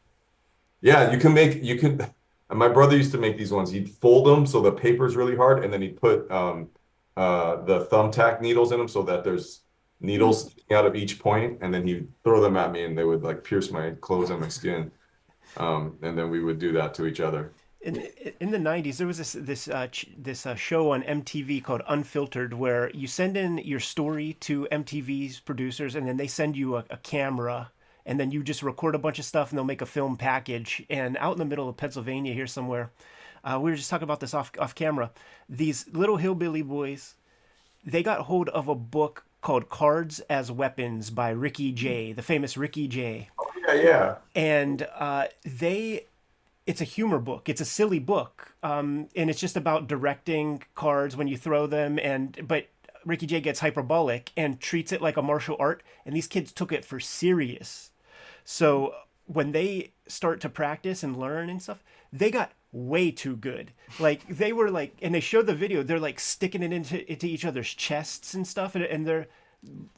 C: Yeah, you can. My brother used to make these ones. He'd fold them so the paper's really hard, and then he'd put the thumbtack needles in them so that there's needles sticking out of each point, and then he'd throw them at me, and they would like pierce my clothes and my skin. And then we would do that to each other.
A: In the 90s, there was this show on MTV called Unfiltered, where you send in your story to MTV's producers, and then they send you a camera, and then you just record a bunch of stuff, and they'll make a film package. And out in the middle of Pennsylvania here somewhere, we were just talking about this off camera. These little hillbilly boys, they got hold of a book called Cards as Weapons by Ricky Jay, the famous Ricky Jay.
C: Yeah.
A: And it's a humor book. It's a silly book. And it's just about directing cards when you throw them. But Ricky Jay gets hyperbolic and treats it like a martial art. And these kids took it for serious. So when they start to practice and learn and stuff, they got way too good. Like they were like, and they showed the video. They're like sticking it into each other's chests and stuff, and they're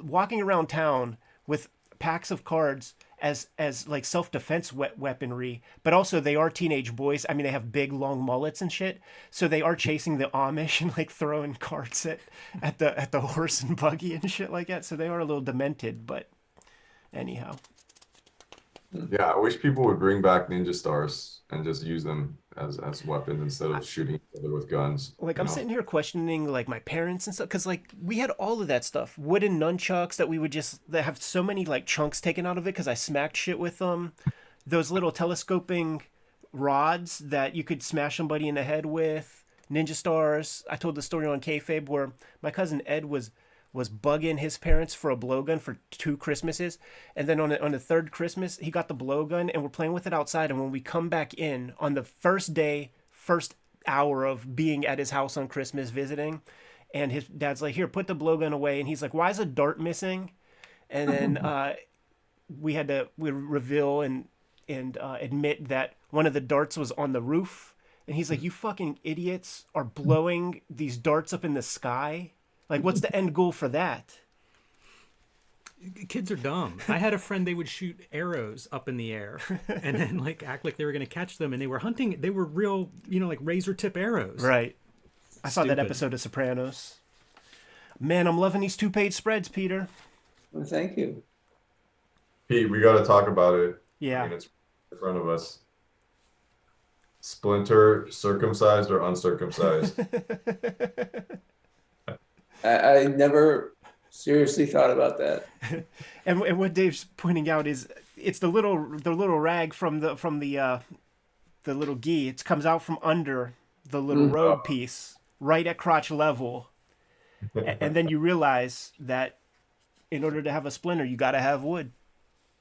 A: walking around town with packs of cards as like self-defense weaponry, but also they are teenage boys. I mean, they have big long mullets and shit, so they are chasing the Amish and like throwing cards at the horse and buggy and shit like that. So they are a little demented, but anyhow.
C: Yeah, I wish people would bring back ninja stars and just use them as weapons instead of shooting each other with guns.
A: Like I'm sitting here questioning like my parents and stuff, because like we had all of that stuff, wooden nunchucks that we would just that have so many like chunks taken out of it because I smacked shit with them. Those little telescoping rods that you could smash somebody in the head with. Ninja stars. I told the story on Kayfabe where my cousin Ed was bugging his parents for a blowgun for 2 Christmases, and then on the third Christmas he got the blowgun and we're playing with it outside, and when we come back in on the first hour of being at his house on Christmas visiting, and his dad's like, here, put the blowgun away, and he's like, why is a dart missing? And then we reveal and admit that one of the darts was on the roof, and he's like, you fucking idiots are blowing these darts up in the sky. Like, what's the end goal for that?
B: Kids are dumb. I had a friend, they would shoot arrows up in the air and then like act like they were going to catch them, and they were hunting. They were real, like razor tip arrows.
A: Right. I saw that episode of Sopranos. Man, I'm loving these 2-page spreads, Peter.
D: Well, thank you.
C: Pete, we got to talk about it.
A: Yeah.
C: I mean, it's in front of us. Splinter, circumcised or uncircumcised?
D: I never seriously thought about that.
A: And what Dave's pointing out is it's the little rag from the little gi. It comes out from under the little robe piece, right at crotch level, and then you realize that in order to have a splinter, you got to have wood.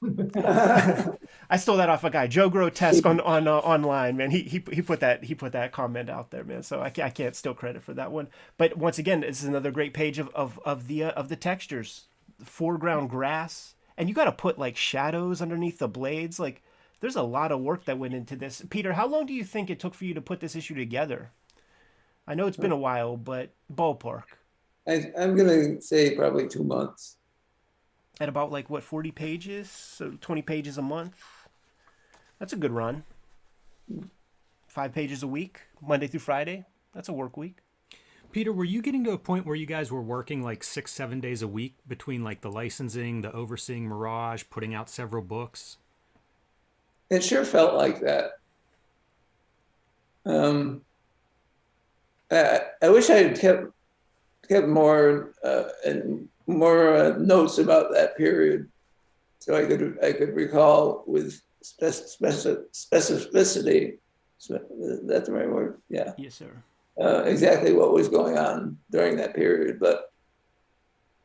A: I stole that off a guy, Joe Grotesque on online, man. He put that comment out there, man. So I can't steal credit for that one. But once again, this is another great page of the textures, foreground grass, and you got to put like shadows underneath the blades. Like there's a lot of work that went into this. Peter, how long do you think it took for you to put this issue together? I know it's been a while, but ballpark.
D: I'm gonna say probably 2 months.
A: At about like what, 40 pages, so 20 pages a month. That's a good run. 5 pages a week, Monday through Friday. That's a work week.
B: Peter, were you getting to a point where you guys were working like 6-7 days a week between like the licensing, the overseeing Mirage, putting out several books?
D: It sure felt like that. I wish I had kept more and more notes about that period, so I could recall with specificity. That's the right word. Yeah.
A: Yes, sir.
D: Exactly what was going on during that period, but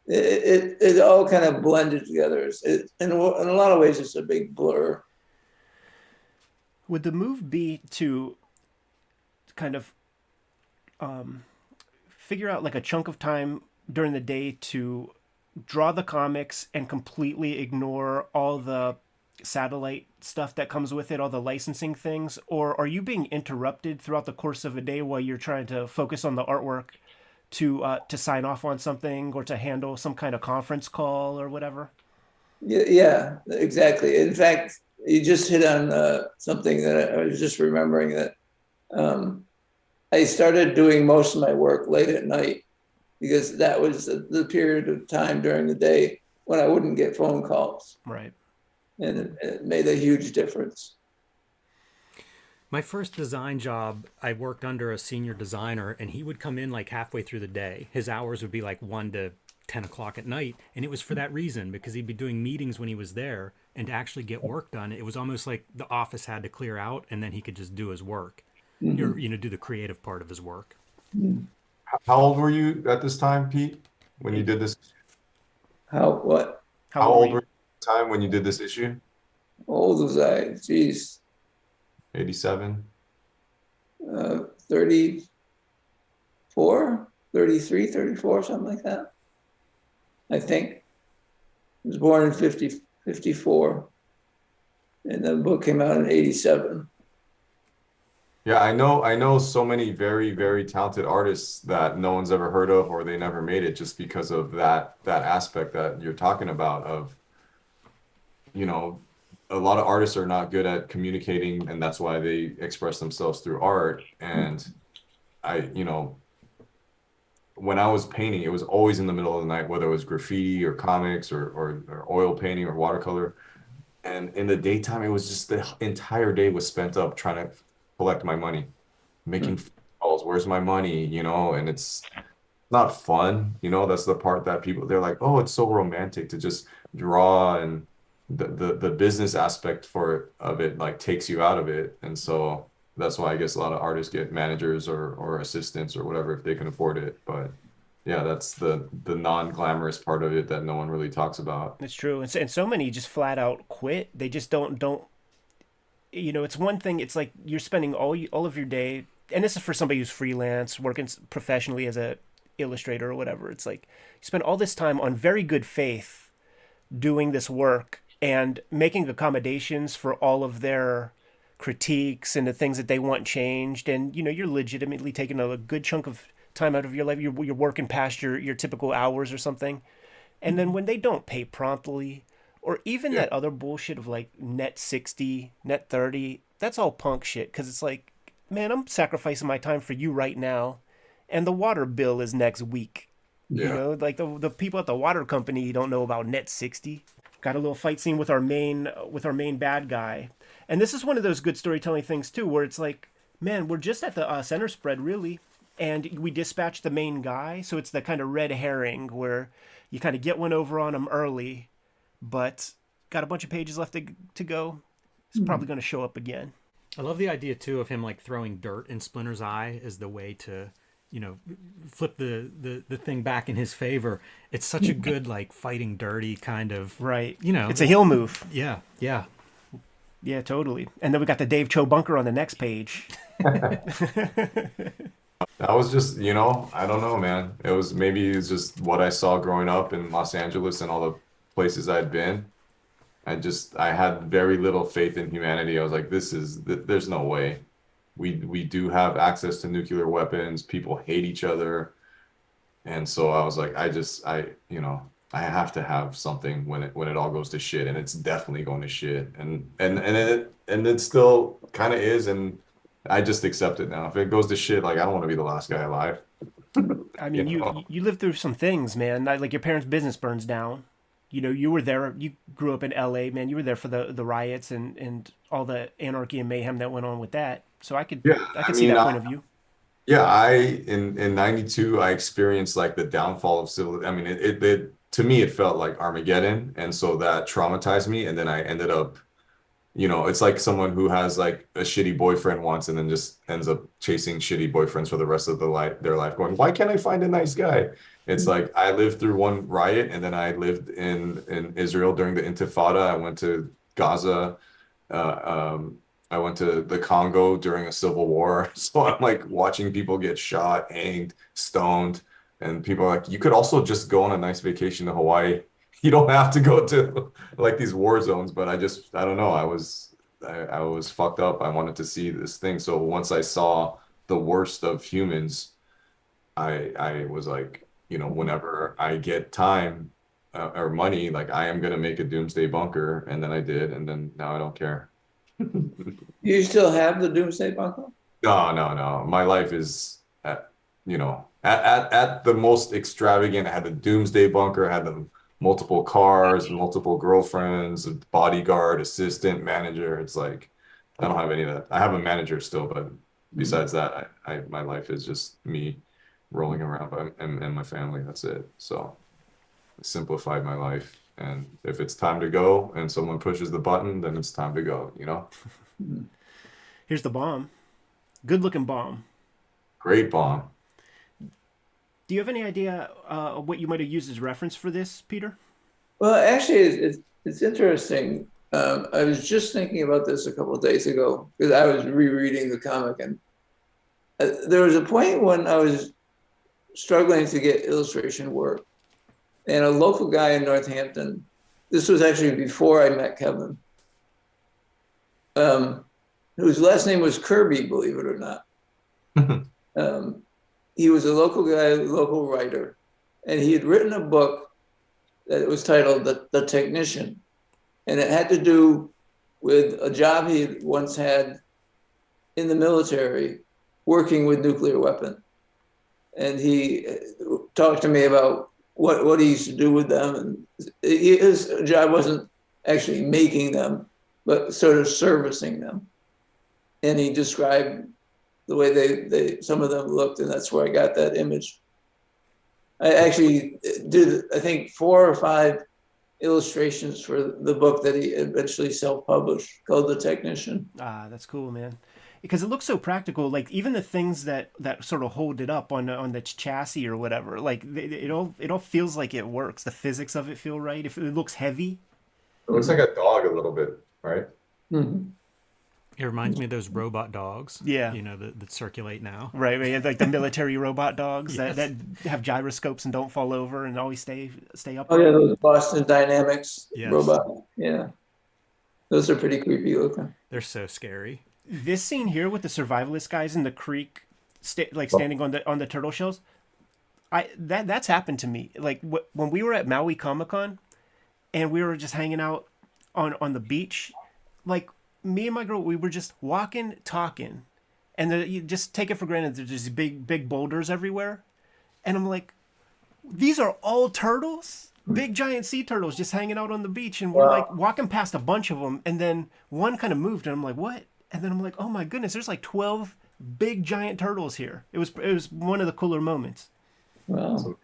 D: it all kind of blended together. In a lot of ways, it's a big blur.
A: Would the move be to kind of figure out like a chunk of time during the day to draw the comics and completely ignore all the satellite stuff that comes with it, all the licensing things? Or are you being interrupted throughout the course of a day while you're trying to focus on the artwork to sign off on something or to handle some kind of conference call or whatever?
D: Yeah, exactly. In fact, you just hit on something that I was just remembering, that I started doing most of my work late at night, because that was the period of time during the day when I wouldn't get phone calls.
A: Right.
D: And it made a huge difference.
B: My first design job, I worked under a senior designer, and he would come in like halfway through the day. His hours would be like 1 to 10 o'clock at night. And it was for that reason, because he'd be doing meetings when he was there, and to actually get work done, it was almost like the office had to clear out and then he could just do his work, or, do the creative part of his work.
C: How old were you at this time, Pete, when you did this?
D: How
C: old were you at the time when you did this issue?
D: How old was I? Jeez.
C: 87?
D: 34, 33, 34, something like that. I think. I was born in 54. And the book came out in 87.
C: Yeah, I know so many very, very talented artists that no one's ever heard of or they never made it just because of that aspect that you're talking about of, you know, a lot of artists are not good at communicating and that's why they express themselves through art. And when I was painting, it was always in the middle of the night, whether it was graffiti or comics or oil painting or watercolor. And in the daytime, it was just the entire day was spent up trying to collect my money, making phone calls. Where's my money? And it's not fun. That's the part that they're like, oh, it's so romantic to just draw and the business aspect of it like takes you out of it. And so that's why I guess a lot of artists get managers or assistants or whatever if they can afford it. But yeah, that's the non-glamorous part of it that no one really talks about.
A: It's true, and so many just flat out quit. They just don't. It's one thing. It's like you're spending all of your day, and this is for somebody who's freelance, working professionally as a illustrator or whatever. It's like you spend all this time on very good faith doing this work and making accommodations for all of their critiques and the things that they want changed, and you're legitimately taking a good chunk of time out of your life. You're working past your typical hours or something, and then when they don't pay promptly, or even
C: Yeah.
A: that other bullshit of like net 60, net 30, that's all punk shit. Because it's like, man, I'm sacrificing my time for you right now, and the water bill is next week.
C: Yeah.
A: Like the people at the water company don't know about net 60. Got a little fight scene with our main bad guy, and this is one of those good storytelling things too, where it's like, man, we're just at the center spread really, and we dispatch the main guy, so it's the kind of red herring where you kind of get one over on him early, but got a bunch of pages left to go. He's probably going to show up again.
B: I love the idea too of him like throwing dirt in Splinter's eye as the way to, flip the thing back in his favor. It's such a good like fighting dirty kind of
A: Right. It's a heel move.
B: Yeah, yeah.
A: Yeah, totally. And then we got the Dave Cho bunker on the next page.
C: That was just, I don't know, man. Maybe it's just what I saw growing up in Los Angeles and all the places I'd been. I had very little faith in humanity. I was like, there's no way. We do have access to nuclear weapons. People hate each other. And so I was like, I have to have something when it all goes to shit, and it's definitely going to shit. And it still kind of is, and I just accept it now. If it goes to shit, like I don't want to be the last guy alive.
A: I
C: You
A: mean,
C: know?
A: you lived through some things, man. Like your parents' business burns down. You were there. You grew up in L.A., man. You were there for the riots and all the anarchy and mayhem that went on with that. So I could
C: Yeah,
A: I
C: I
A: could see
C: mean,
A: that point of view.
C: yeah, in '92 I experienced like the downfall of civil. I mean, it to me it felt like Armageddon, and so that traumatized me. And then I ended up, it's like someone who has like a shitty boyfriend once, and then just ends up chasing shitty boyfriends for the rest of their life, going, why can't I find a nice guy? It's like I lived through one riot, and then I lived in Israel during the Intifada. I went to Gaza. I went to the Congo during a civil war. So I'm like watching people get shot, hanged, stoned, and people are like, you could also just go on a nice vacation to Hawaii. You don't have to go to like these war zones. But I don't know. I was fucked up. I wanted to see this thing. So once I saw the worst of humans, I was like, whenever I get time or money, like I am gonna make a doomsday bunker. And then I did, and then now I don't care.
D: You still have the Doomsday Bunker?
C: No, no, no. My life is at the most extravagant. I had the doomsday bunker, I had the multiple cars, multiple girlfriends, a bodyguard, assistant, manager. It's like I don't have any of that. I have a manager still, but besides that, I my life is just me rolling around and my family. That's it. So I simplified my life. And if it's time to go and someone pushes the button, then it's time to go.
A: Here's the bomb. Good looking bomb.
C: Great bomb.
A: Do you have any idea what you might have used as reference for this, Peter?
D: Well, actually, it's interesting. I was just thinking about this a couple of days ago because I was rereading the comic, and there was a point when I was struggling to get illustration work, and a local guy in Northampton. This was actually before I met Kevin. whose last name was Kirby, believe it or not. He was a local guy, local writer, and he had written a book that was titled The Technician. And it had to do with a job he once had in the military working with nuclear weapons. And he talked to me about what he used to do with them. And his job wasn't actually making them, but sort of servicing them. And he described the way they some of them looked, and that's where I got that image. I actually did, I think, 4 or 5 illustrations for the book that he eventually self-published called The Technician.
A: Ah, that's cool, man. Because it looks so practical. Like even the things that sort of hold it up on the chassis or whatever, like it all feels like it works. The physics of it feel right. If it looks heavy,
C: It looks like a dog a little bit, right?
D: Mm-hmm.
B: It reminds me of those robot dogs.
A: Yeah.
B: You know, that circulate now.
A: right? Like the military robot dogs
B: Yes.
A: that have gyroscopes and don't fall over and always stay up.
D: Oh yeah, those Boston Dynamics
B: Yes.
D: robot. Yeah, those are pretty creepy looking.
B: They're so scary.
A: This scene here with the survivalist guys in the creek, standing on the turtle shells, that's happened to me. Like when we were at Maui Comic-Con, and we were just hanging out on the beach, like me and my girl, we were just walking, talking, and you just take it for granted there's these big boulders everywhere, and I'm like, these are all turtles. Big giant sea turtles just hanging out on the beach, and we're like walking past a bunch of them, and then one kind of moved, and I'm like, what? And then I'm like, oh my goodness, there's like 12 big giant turtles here. It was one of the cooler moments.
D: Wow,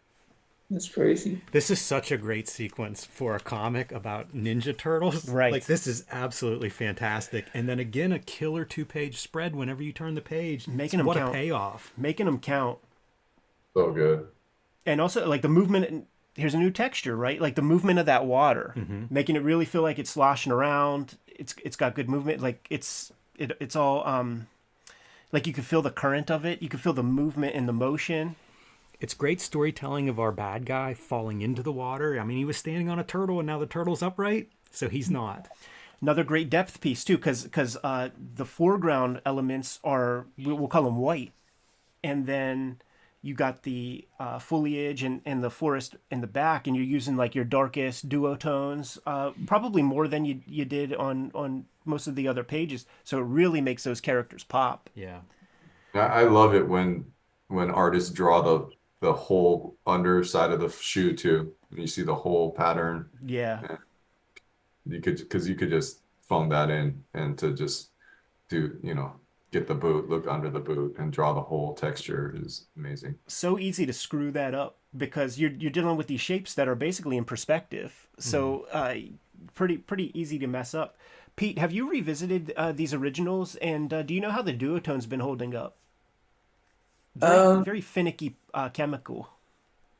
D: that's crazy.
B: This is such a great sequence for a comic about Ninja Turtles.
A: Right.
B: Like, this is absolutely fantastic. And then again, a killer 2-page spread whenever you turn the page.
A: Making them
B: what
A: count.
B: a payoff.
A: Making them count.
C: So good.
A: And also, like, the movement, here's a new texture, right? Like, the movement of that water, making it really feel like it's sloshing around. It's got good movement. Like, it's all, like, you can feel the current of it. You can feel the movement and the motion.
B: It's great storytelling of our bad guy falling into the water. I mean, he was standing on a turtle, and now the turtle's upright, so he's not.
A: Another great depth piece, too, because the foreground elements are, we'll call them white. And then you got the foliage and the forest in the back, and you're using, like, your darkest duotones, probably more than you did on most of the other pages. So it really makes those characters pop.
B: Yeah.
C: I love it when artists draw the whole underside of the shoe too. And you see the whole pattern.
A: Yeah.
C: You could just phone that in and to just do, get the boot, look under the boot and draw the whole texture is amazing.
A: So easy to screw that up because you're dealing with these shapes that are basically in perspective. So pretty easy to mess up. Pete, have you revisited these originals, and do you know how the duotone's been holding up? Very finicky chemical.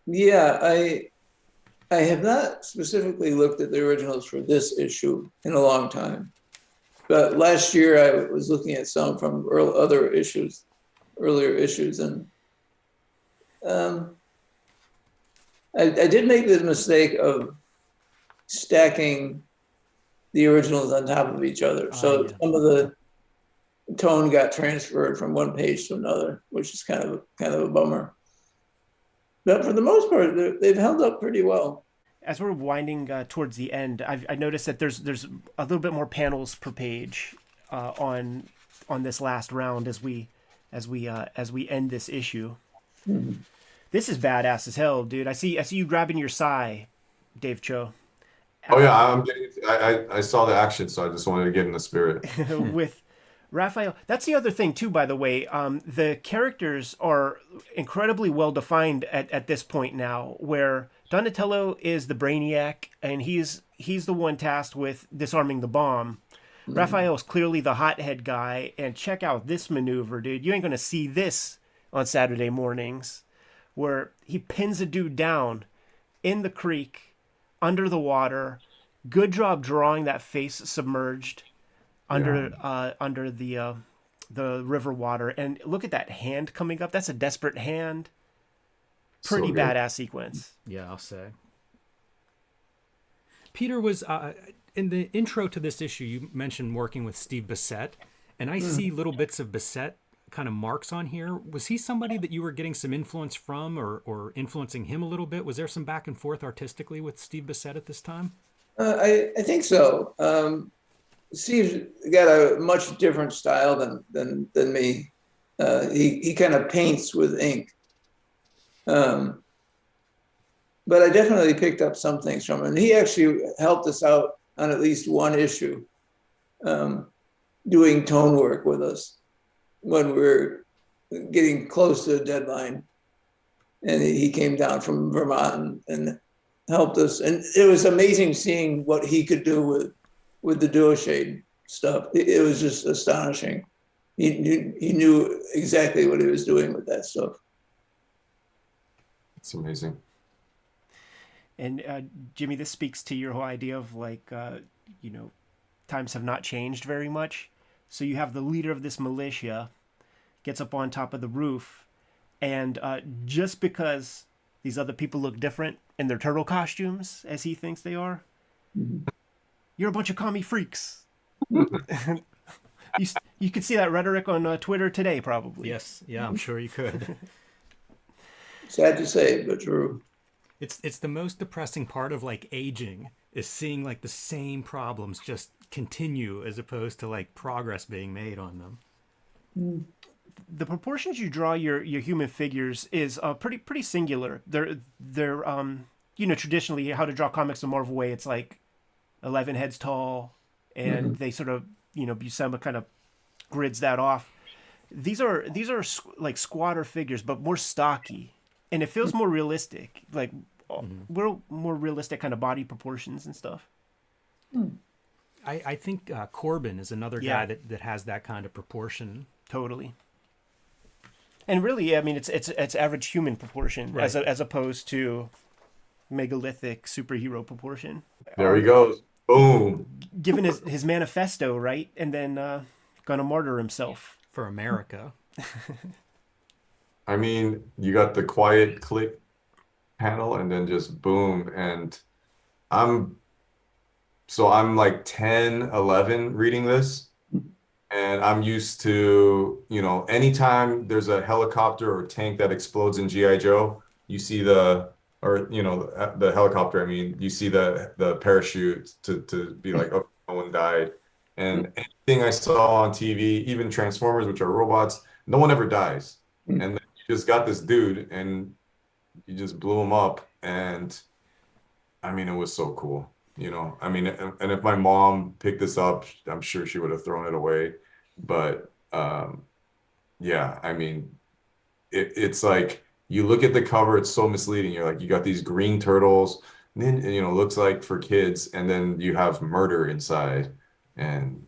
D: Yeah, I have not specifically looked at the originals for this issue in a long time. But last year I was looking at some from earlier issues, and I did make the mistake of stacking the originals on top of each other. So some of the tone got transferred from one page to another, which is kind of a bummer. But for the most part, they've held up pretty well.
A: As we're winding towards the end, I noticed that there's a little bit more panels per page on this last round as we end this issue.
D: Mm-hmm.
A: This is badass as hell, dude. I see you grabbing your sai, Dave Cho.
C: Oh yeah, I saw the action, so I just wanted to get in the spirit.
A: With Raphael. That's the other thing too, by the way. The characters are incredibly well defined at this point now, where Donatello is the brainiac and he's the one tasked with disarming the bomb. Raphael's clearly the hothead guy, and check out this maneuver, dude. You ain't gonna see this on Saturday mornings, where he pins a dude down in the creek under the water. Good job drawing that face submerged under the river water, and look at that hand coming up. That's a desperate hand. Pretty badass sequence.
B: Yeah, I'll say. Peter was in the intro to this issue. You mentioned working with Steve Bissette, And I see little bits of Bissett kind of marks on here. Was he somebody that you were getting some influence from, or influencing him a little bit? Was there some back and forth artistically with Steve Bissett at this time?
D: I think so. Steve's got a much different style than me. He kind of paints with ink. But I definitely picked up some things from him. And he actually helped us out on at least one issue, doing tone work with us when we were getting close to the deadline. And he came down from Vermont and helped us. And it was amazing seeing what he could do with the duo-shade stuff. It was just astonishing. He knew exactly what he was doing with that stuff.
C: It's amazing.
A: And Jimmy, this speaks to your whole idea of like, times have not changed very much. So you have the leader of this militia gets up on top of the roof, and just because these other people look different in their turtle costumes, as he thinks they are, you're a bunch of commie freaks. You could see that rhetoric on Twitter today, probably.
B: Yes, yeah, I'm sure you could.
D: Sad to say, but true.
B: It's the most depressing part of like aging, is seeing like the same problems just continue as opposed to like progress being made on them.
A: The proportions you draw your human figures is pretty singular. They're traditionally how to draw comics the Marvel way. It's like 11 heads tall, and they sort of Buscema kind of grids that off. These are like squatter figures, but more stocky, and it feels more realistic. Like more realistic kind of body proportions and stuff.
B: I think Corbin is another guy that has that kind of proportion.
A: Totally. And really, I mean, it's average human proportion, right, as opposed to megalithic superhero proportion.
C: There he goes. Boom.
A: Given his manifesto, right? And then gonna martyr himself.
B: For America.
C: I mean, you got the quiet click panel and then just boom. And I'm like 10, 11 reading this. And I'm used to, anytime there's a helicopter or tank that explodes in G.I. Joe, you see the helicopter, I mean, you see the parachute to be like, oh, no one died. And anything I saw on TV, even Transformers, which are robots, no one ever dies. And then you just got this dude and you just blew him up. And I mean, it was so cool. I mean, and if my mom picked this up, I'm sure she would have thrown it away. But yeah, I mean, it's like you look at the cover, it's so misleading. You're like, you got these green turtles, and then, looks like for kids, and then you have murder inside and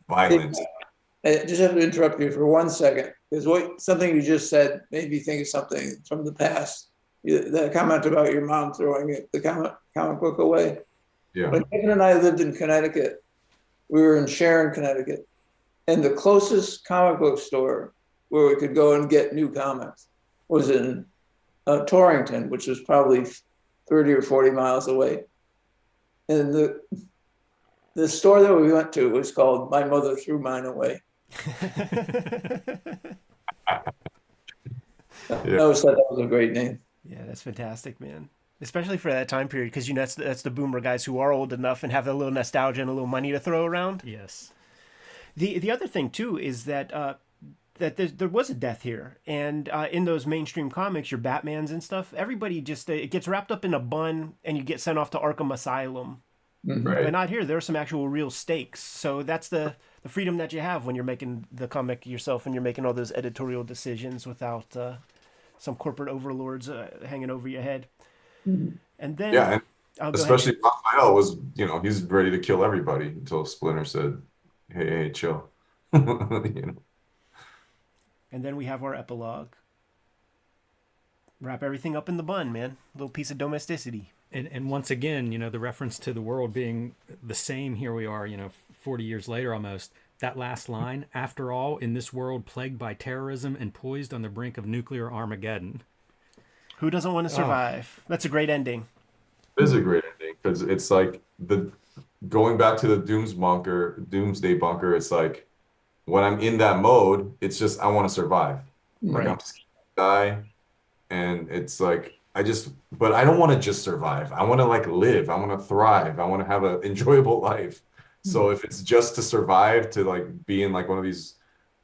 C: violence.
D: I just have to interrupt you for 1 second, because something you just said made me think of something from the past. That comment about your mom throwing the comic book away.
C: Yeah.
D: When Kevin and I lived in Connecticut, we were in Sharon, Connecticut, and the closest comic book store where we could go and get new comics was in Torrington, which was probably 30 or 40 miles away. And the store that we went to was called My Mother Threw Mine Away. I always thought that was a great name.
A: Yeah, that's fantastic, man. Especially for that time period, because that's the boomer guys who are old enough and have a little nostalgia and a little money to throw around.
B: Yes.
A: The other thing too is that there was a death here, and in those mainstream comics, your Batmans and stuff, everybody just it gets wrapped up in a bun and you get sent off to Arkham Asylum.
C: Right.
A: But not here. There are some actual real stakes. So that's the freedom that you have when you're making the comic yourself and you're making all those editorial decisions without some corporate overlords hanging over your head. And then,
C: yeah, and especially Raphael was, he's ready to kill everybody until Splinter said, "Hey, chill."
A: And then we have our epilogue. Wrap everything up in the bun, man. A little piece of domesticity.
B: And once again, the reference to the world being the same. Here we are, 40 years later almost. That last line, after all, in this world plagued by terrorism and poised on the brink of nuclear Armageddon.
A: Who doesn't want to survive? That's a great ending.
C: It is a great ending because it's like going back to the doomsday bunker. It's like, when I'm in that mode, it's just I want to survive. Like
A: Right.
C: I'm just gonna die, and it's like but I don't want to just survive. I want to like live. I want to thrive. I want to have an enjoyable life. So if it's just to survive, to like be in like one of these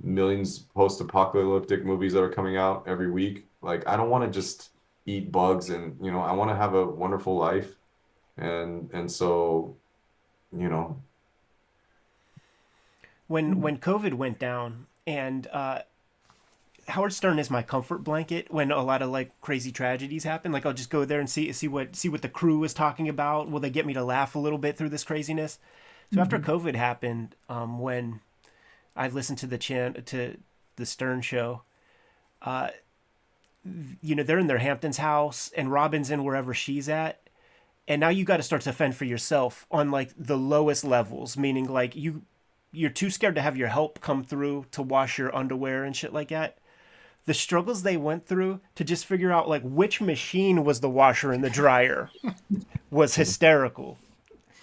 C: millions post-apocalyptic movies that are coming out every week, like I don't want to just eat bugs, and I want to have a wonderful life. And so, you know,
A: When COVID went down, and Howard Stern is my comfort blanket when a lot of like crazy tragedies happen. Like I'll just go there and see what the crew is talking about. Will they get me to laugh a little bit through this craziness? So after COVID happened, when I listened to the Stern show, they're in their Hamptons house and Robin's in wherever she's at. And now you got to start to fend for yourself on like the lowest levels, meaning like you're too scared to have your help come through to wash your underwear and shit like that. The struggles they went through to just figure out like which machine was the washer and the dryer was hysterical.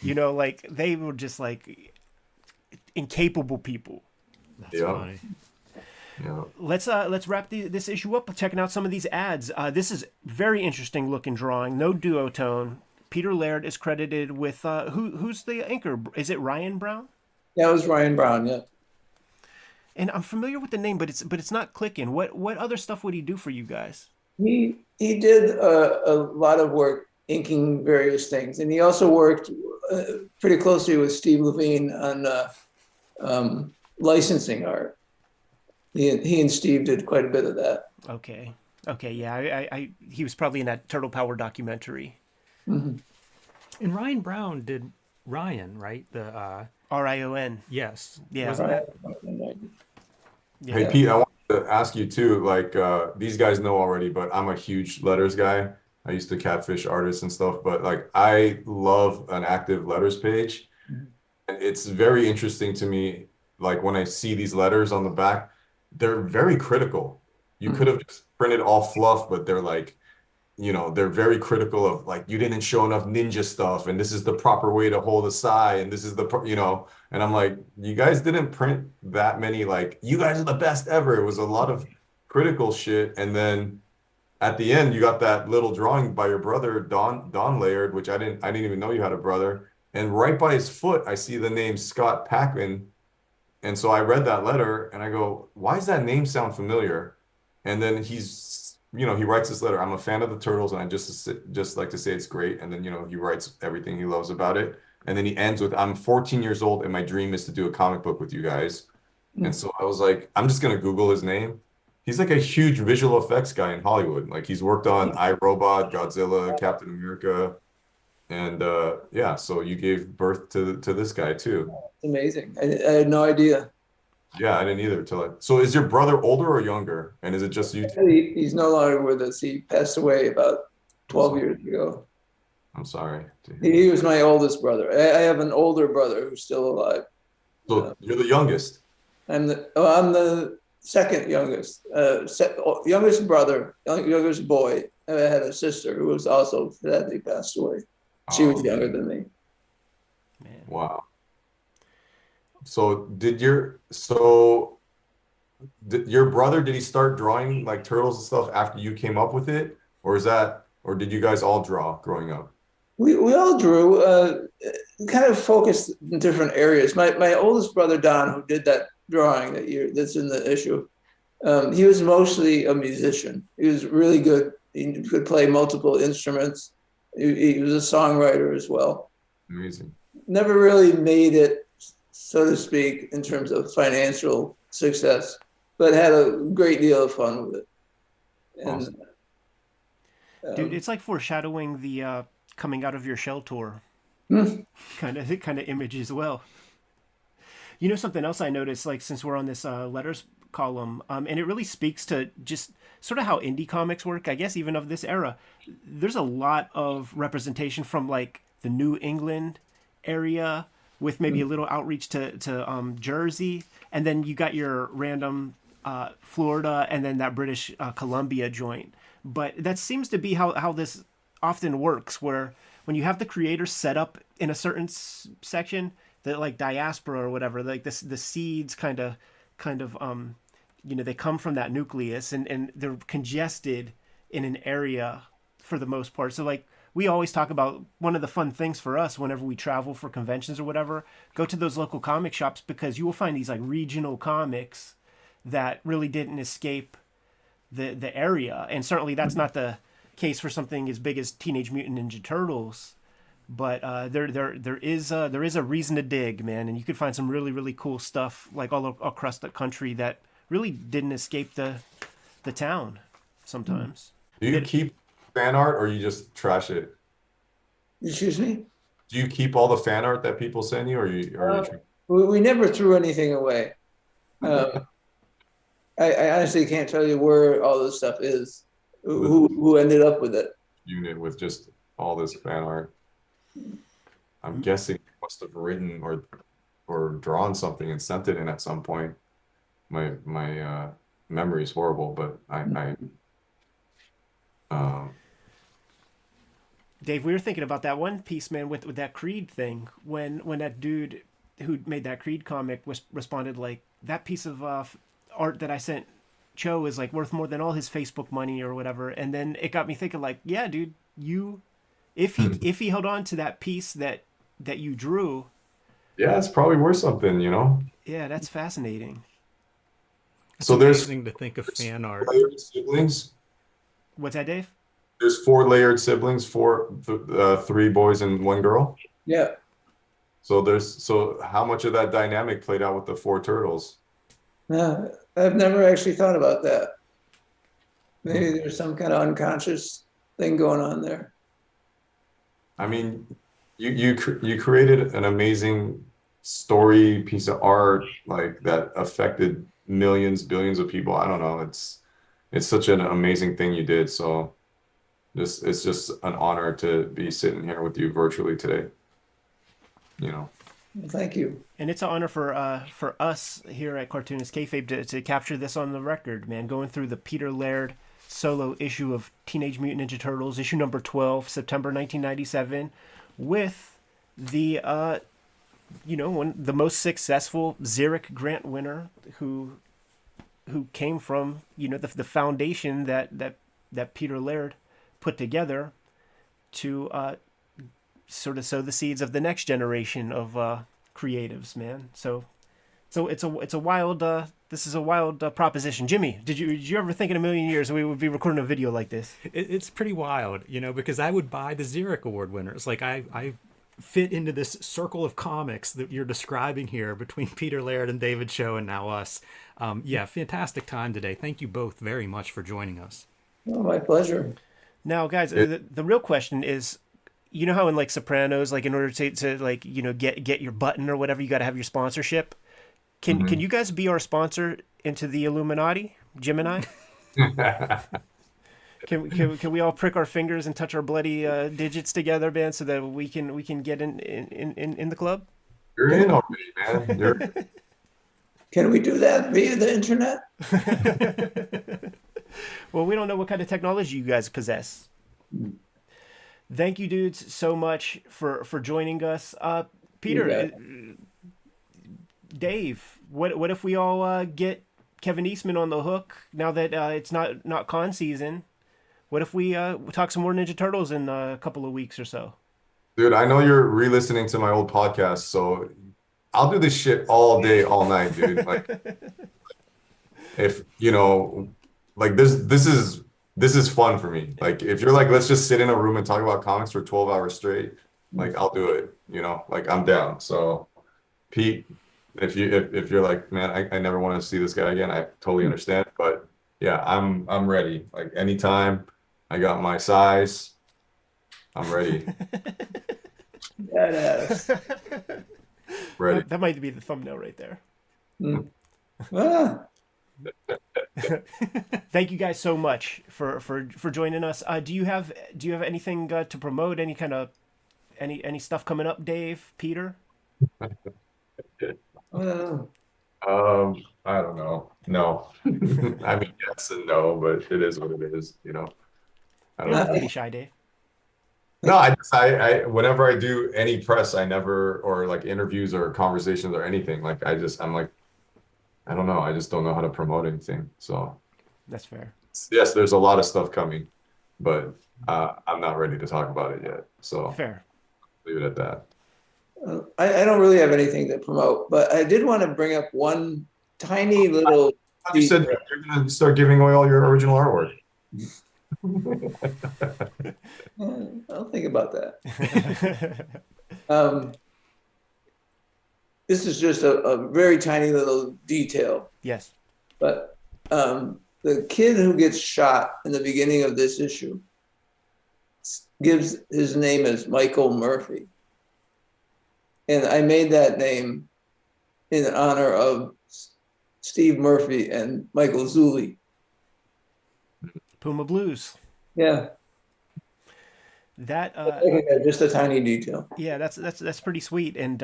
A: Like they were just like incapable people.
E: That's
C: Yeah.
E: funny.
C: yeah.
A: Let's wrap this issue up checking out some of these ads. This is very interesting looking drawing. No duotone. Peter Laird is credited with who's the inker? Is it Ryan Brown?
D: Yeah, it was Ryan Brown. Yeah.
A: And I'm familiar with the name, but it's not clicking. What other stuff would he do for you guys?
D: He did a lot of work inking various things, and he also worked pretty closely with Steve Levine on licensing art. He and Steve did quite a bit of that.
A: Okay, yeah. He was probably in that Turtle Power documentary.
D: Mm-hmm.
E: And Ryan Brown did Ryan, right? The
A: Rion.
E: yes.
A: Yeah.
E: Wasn't that?
A: Yeah.
C: Hey, Pete, I wanted to ask you too, like these guys know already, but I'm a huge letters guy. I used to catfish artists and stuff, but like I love an active letters page. And it's very interesting to me, like when I see these letters on the back, they're very critical. You could have just printed all fluff, but they're like, they're very critical of like, you didn't show enough ninja stuff, and this is the proper way to hold a sigh, and this is and I'm like, you guys didn't print that many, like, you guys are the best ever. It was a lot of critical shit. And then at the end, you got that little drawing by your brother, Don Laird, which I didn't even know you had a brother. And right by his foot, I see the name Scott Packman. And so I read that letter and I go, why does that name sound familiar? And then he writes this letter. I'm a fan of the Turtles, and I just like to say it's great. And then, he writes everything he loves about it. And then he ends with, I'm 14 years old and my dream is to do a comic book with you guys. And so I was like, I'm just going to Google his name. He's like a huge visual effects guy in Hollywood. Like he's worked on iRobot, Godzilla, Captain America. And yeah, so you gave birth to this guy too.
D: It's amazing. I had no idea.
C: Yeah, I didn't either so is your brother older or younger? And is it just you two?
D: He's no longer with us. He passed away about 12 years ago.
C: I'm sorry.
D: He was my oldest brother. I have an older brother who's still alive.
C: So you're the youngest.
D: I'm the second youngest, youngest brother, youngest boy. And I had a sister who was also sadly passed away. She was younger than me.
A: Man.
C: Wow. So your brother, did he start drawing like turtles and stuff after you came up with it? Or did you guys all draw growing up?
D: We all drew, kind of focused in different areas. My oldest brother, Don, who did that drawing that's in the issue, he was mostly a musician. He was really good. He could play multiple instruments. He was a songwriter as well.
C: Amazing.
D: Never really made it, so to speak, in terms of financial success, but had a great deal of fun with it. And,
C: Awesome.
A: Dude, it's like foreshadowing the coming out of your shell tour kind of image as well. Something else I noticed, like since we're on this letters column, and it really speaks to just sort of how indie comics work, I guess, even of this era. There's a lot of representation from like the New England area with maybe a little outreach to Jersey, and then you got your random Florida, and then that British Columbia joint. But that seems to be how this often works, where when you have the creators set up in a certain section, that like diaspora or whatever, like the seeds kind of kind of they come from that nucleus, and they're congested in an area for the most part. So like we always talk about, one of the fun things for us whenever we travel for conventions or whatever, go to those local comic shops, because you will find these like regional comics that really didn't escape the area. And certainly that's not the case for something as big as Teenage Mutant Ninja Turtles. But there is a reason to dig, man, and you could find some really cool stuff like all across the country that really didn't escape the town sometimes.
C: Do you keep fan art, or you just trash it?
D: Excuse me?
C: Do you keep all the fan art that people send you, or
D: We never threw anything away. I honestly can't tell you where all this stuff is, who ended up with it.
C: unit with just all this fan art? I'm guessing you must have written or drawn something and sent it in at some point. My memory is horrible, but
A: Dave, we were thinking about that one piece, man, with that Creed thing. When that dude who made that Creed comic responded like, that piece of art that I sent CHOE is like worth more than all his Facebook money or whatever. And then it got me thinking like, yeah, dude, if he held on to that piece that you drew,
C: yeah, it's probably worth something,
A: Yeah, that's fascinating.
C: So there's
E: Amazing to think of fan art.
C: layered siblings.
A: What's that, Dave?
C: There's 4 layered siblings, 3 boys and 1 girl.
D: Yeah.
C: So how much of that dynamic played out with the 4 turtles?
D: No, I've never actually thought about that. Maybe there's some kind of unconscious thing going on there.
C: I mean, you created an amazing story piece of art like that affected millions, billions of people. I don't know. It's such an amazing thing you did. So it's just an honor to be sitting here with you virtually today.
D: Well, thank you.
A: And it's an honor for us here at Cartoonist Kayfabe to capture this on the record, man. Going through the Peter Laird solo issue of Teenage Mutant Ninja Turtles, issue number 12, September 1997, with the the most successful Xeric grant winner who came from the foundation that Peter Laird put together to sort of sow the seeds of the next generation of creatives, man. So it's a wild this is a wild proposition. Jimmy, did you ever think in a million years we would be recording a video like this?
E: It's pretty wild, because I would buy the Xeric Award winners. Like I fit into this circle of comics that you're describing here between Peter Laird and David CHOE and now us. Yeah, fantastic time today. Thank you both very much for joining us.
D: Oh, my pleasure.
A: Now, guys, the real question is, how in like Sopranos, like in order to like get your button or whatever, you got to have your sponsorship. Can you guys be our sponsor into the Illuminati, Gemini? Can we all prick our fingers and touch our bloody digits together, man, so that we can get in the club?
C: You're in already, man.
D: Can we do that via the internet?
A: Well, we don't know what kind of technology you guys possess. Thank you, dudes, so much for joining us. Peter, Dave, what if we all get Kevin Eastman on the hook now that it's not con season? What if we talk some more Ninja Turtles in a couple of weeks or so? Dude,
C: I know you're re-listening to my old podcast, so I'll do this shit all day, all night, dude. Like, if like this is fun for me. Like, if you're like, let's just sit in a room and talk about comics for 12 hours straight, like I'll do it. Like I'm down. So, Pete, if you're like, man, I never want to see this guy again, I totally understand. But yeah, I'm ready. Like anytime. I got my size. I'm ready.
D: Badass.
C: Ready.
A: That might be the thumbnail right there. Thank you guys so much for joining us. Do you have anything to promote? Any kind of any stuff coming up, Dave, Peter?
C: I don't know. No. I mean, yes and no, but it is what it is, I don't know.
A: Don't be shy, Dave.
C: No, I whenever I do any press, I never, or like interviews or conversations or anything, like I'm like, I don't know. I just don't know how to promote anything. So
A: That's fair.
C: yes, there's a lot of stuff coming, but I'm not ready to talk about it yet. So
A: Fair.
C: leave it at that.
D: I don't really have anything to promote, but I did want to bring up one tiny little
C: You said
D: detail.
C: you're going to start giving away all your original artwork.
D: I'll think about that. Um, this is just a very tiny little detail,
A: Yes.
D: but the kid who gets shot in the beginning of this issue gives his name as Michael Murphy. And I made that name in honor of Steve Murphy and Michael Zulli.
A: Puma Blues.
D: Yeah,
A: That
D: just a tiny detail.
A: yeah, that's pretty sweet. And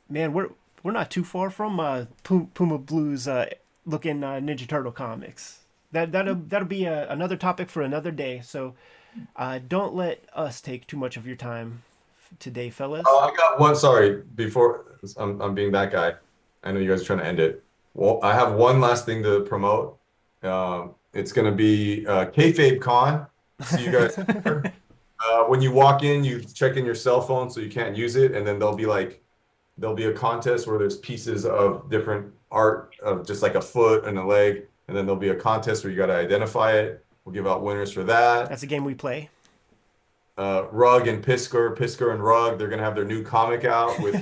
A: man, we're not too far from Puma Blues looking Ninja Turtle comics. That'll be another topic for another day. So don't let us take too much of your time today, fellas.
C: Oh, I got one. Sorry, before I'm being that guy. I know you guys are trying to end it. Well, I have one last thing to promote. It's going to be Kayfabe Con. See you guys there. When you walk in, you check in your cell phone so you can't use it, and then there'll be a contest where there's pieces of different art of just like a foot and a leg, and then there'll be a contest where you got to identify it. We'll give out winners for that.
A: That's a game we play.
C: Rug and Pisker and Rug, they're gonna have their new comic out with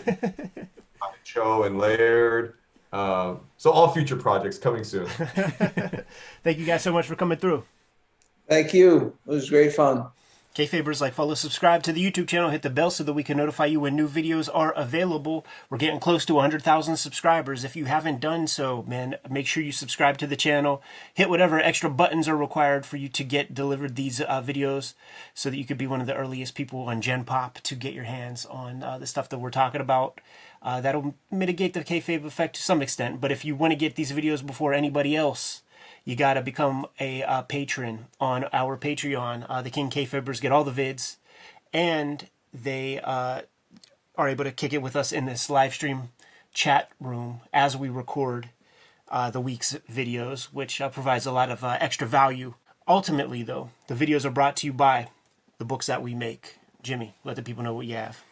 C: CHOE and LAIRD. So all future projects coming soon.
A: Thank you guys so much for coming through.
D: Thank you. It was great fun.
A: Kayfabers, like, follow, subscribe to the YouTube channel, hit the bell so that we can notify you when new videos are available. We're getting close to 100,000 subscribers. If you haven't done so, man, make sure you subscribe to the channel. Hit whatever extra buttons are required for you to get delivered these videos so that you could be one of the earliest people on Gen Pop to get your hands on the stuff that we're talking about. That'll mitigate the kayfabe effect to some extent, but if you want to get these videos before anybody else, you got to become a patron on our Patreon. The King Kayfabers get all the vids, and they are able to kick it with us in this live stream chat room as we record the week's videos, which provides a lot of extra value. Ultimately, though, the videos are brought to you by the books that we make. Jimmy, let the people know what you have.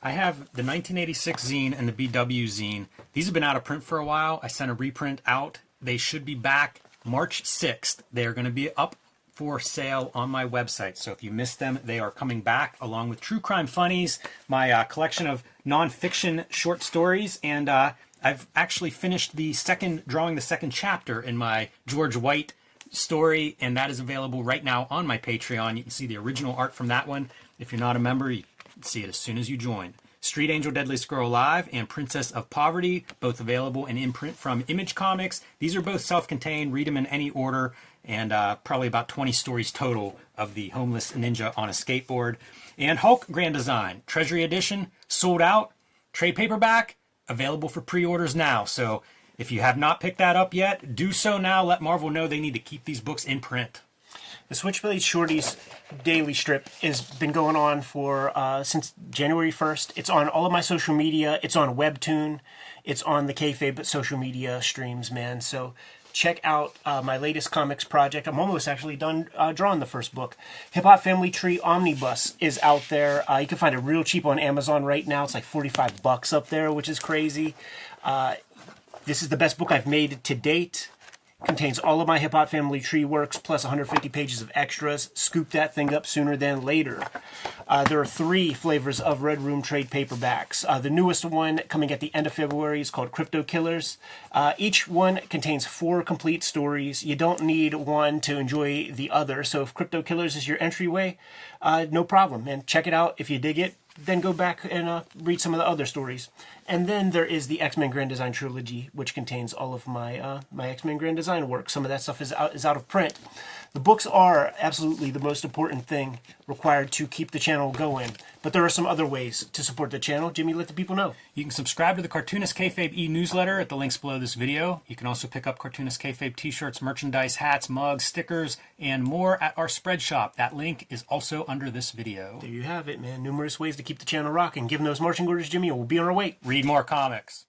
B: I have the 1986 zine and the BW zine. These have been out of print for a while. I sent a reprint out. They should be back March 6th. They're going to be up for sale on my website. So if you missed them, they are coming back along with True Crime Funnies, my collection of nonfiction short stories. And I've actually finished drawing the second chapter in my George White story. And that is available right now on my Patreon. You can see the original art from that one. If you're not a member, you can see it as soon as you join. Street Angel, Deadly Squirrel Live, and Princess of Poverty, both available in imprint from Image Comics. These are both self-contained. Read them in any order, and probably about 20 stories total of the homeless ninja on a skateboard. And Hulk Grand Design, Treasury Edition, sold out. Trade paperback, available for pre-orders now. So if you have not picked that up yet, do so now. Let Marvel know they need to keep these books in print.
A: The Switchblade Shorties daily strip has been going on for since January 1st. It's on all of my social media. It's on Webtoon. It's on the Kayfabe social media streams, man. So check out my latest comics project. I'm almost actually done drawing the first book. Hip Hop Family Tree Omnibus is out there. You can find it real cheap on Amazon right now. It's like $45 up there, which is crazy. This is the best book I've made to date. Contains all of my Hip Hop Family Tree works, plus 150 pages of extras. Scoop that thing up sooner than later. There are 3 flavors of Red Room trade paperbacks. The newest one, coming at the end of February, is called Crypto Killers. Each one contains 4 complete stories. You don't need one to enjoy the other. So if Crypto Killers is your entryway, no problem, man. Check it out. If you dig it, then go back and read some of the other stories. And then there is the X-Men Grand Design Trilogy, which contains all of my my X-Men Grand Design work. Some of that stuff is out of print. The books are absolutely the most important thing required to keep the channel going. But there are some other ways to support the channel. Jimmy, let the people know.
B: You can subscribe to the Cartoonist Kayfabe e-newsletter at the links below this video. You can also pick up Cartoonist Kayfabe t-shirts, merchandise, hats, mugs, stickers, and more at our spread shop. That link is also under this video.
A: There you have it, man. Numerous ways to keep the channel rocking. Give them those marching orders, Jimmy, and we'll be on our way.
B: Read more comics.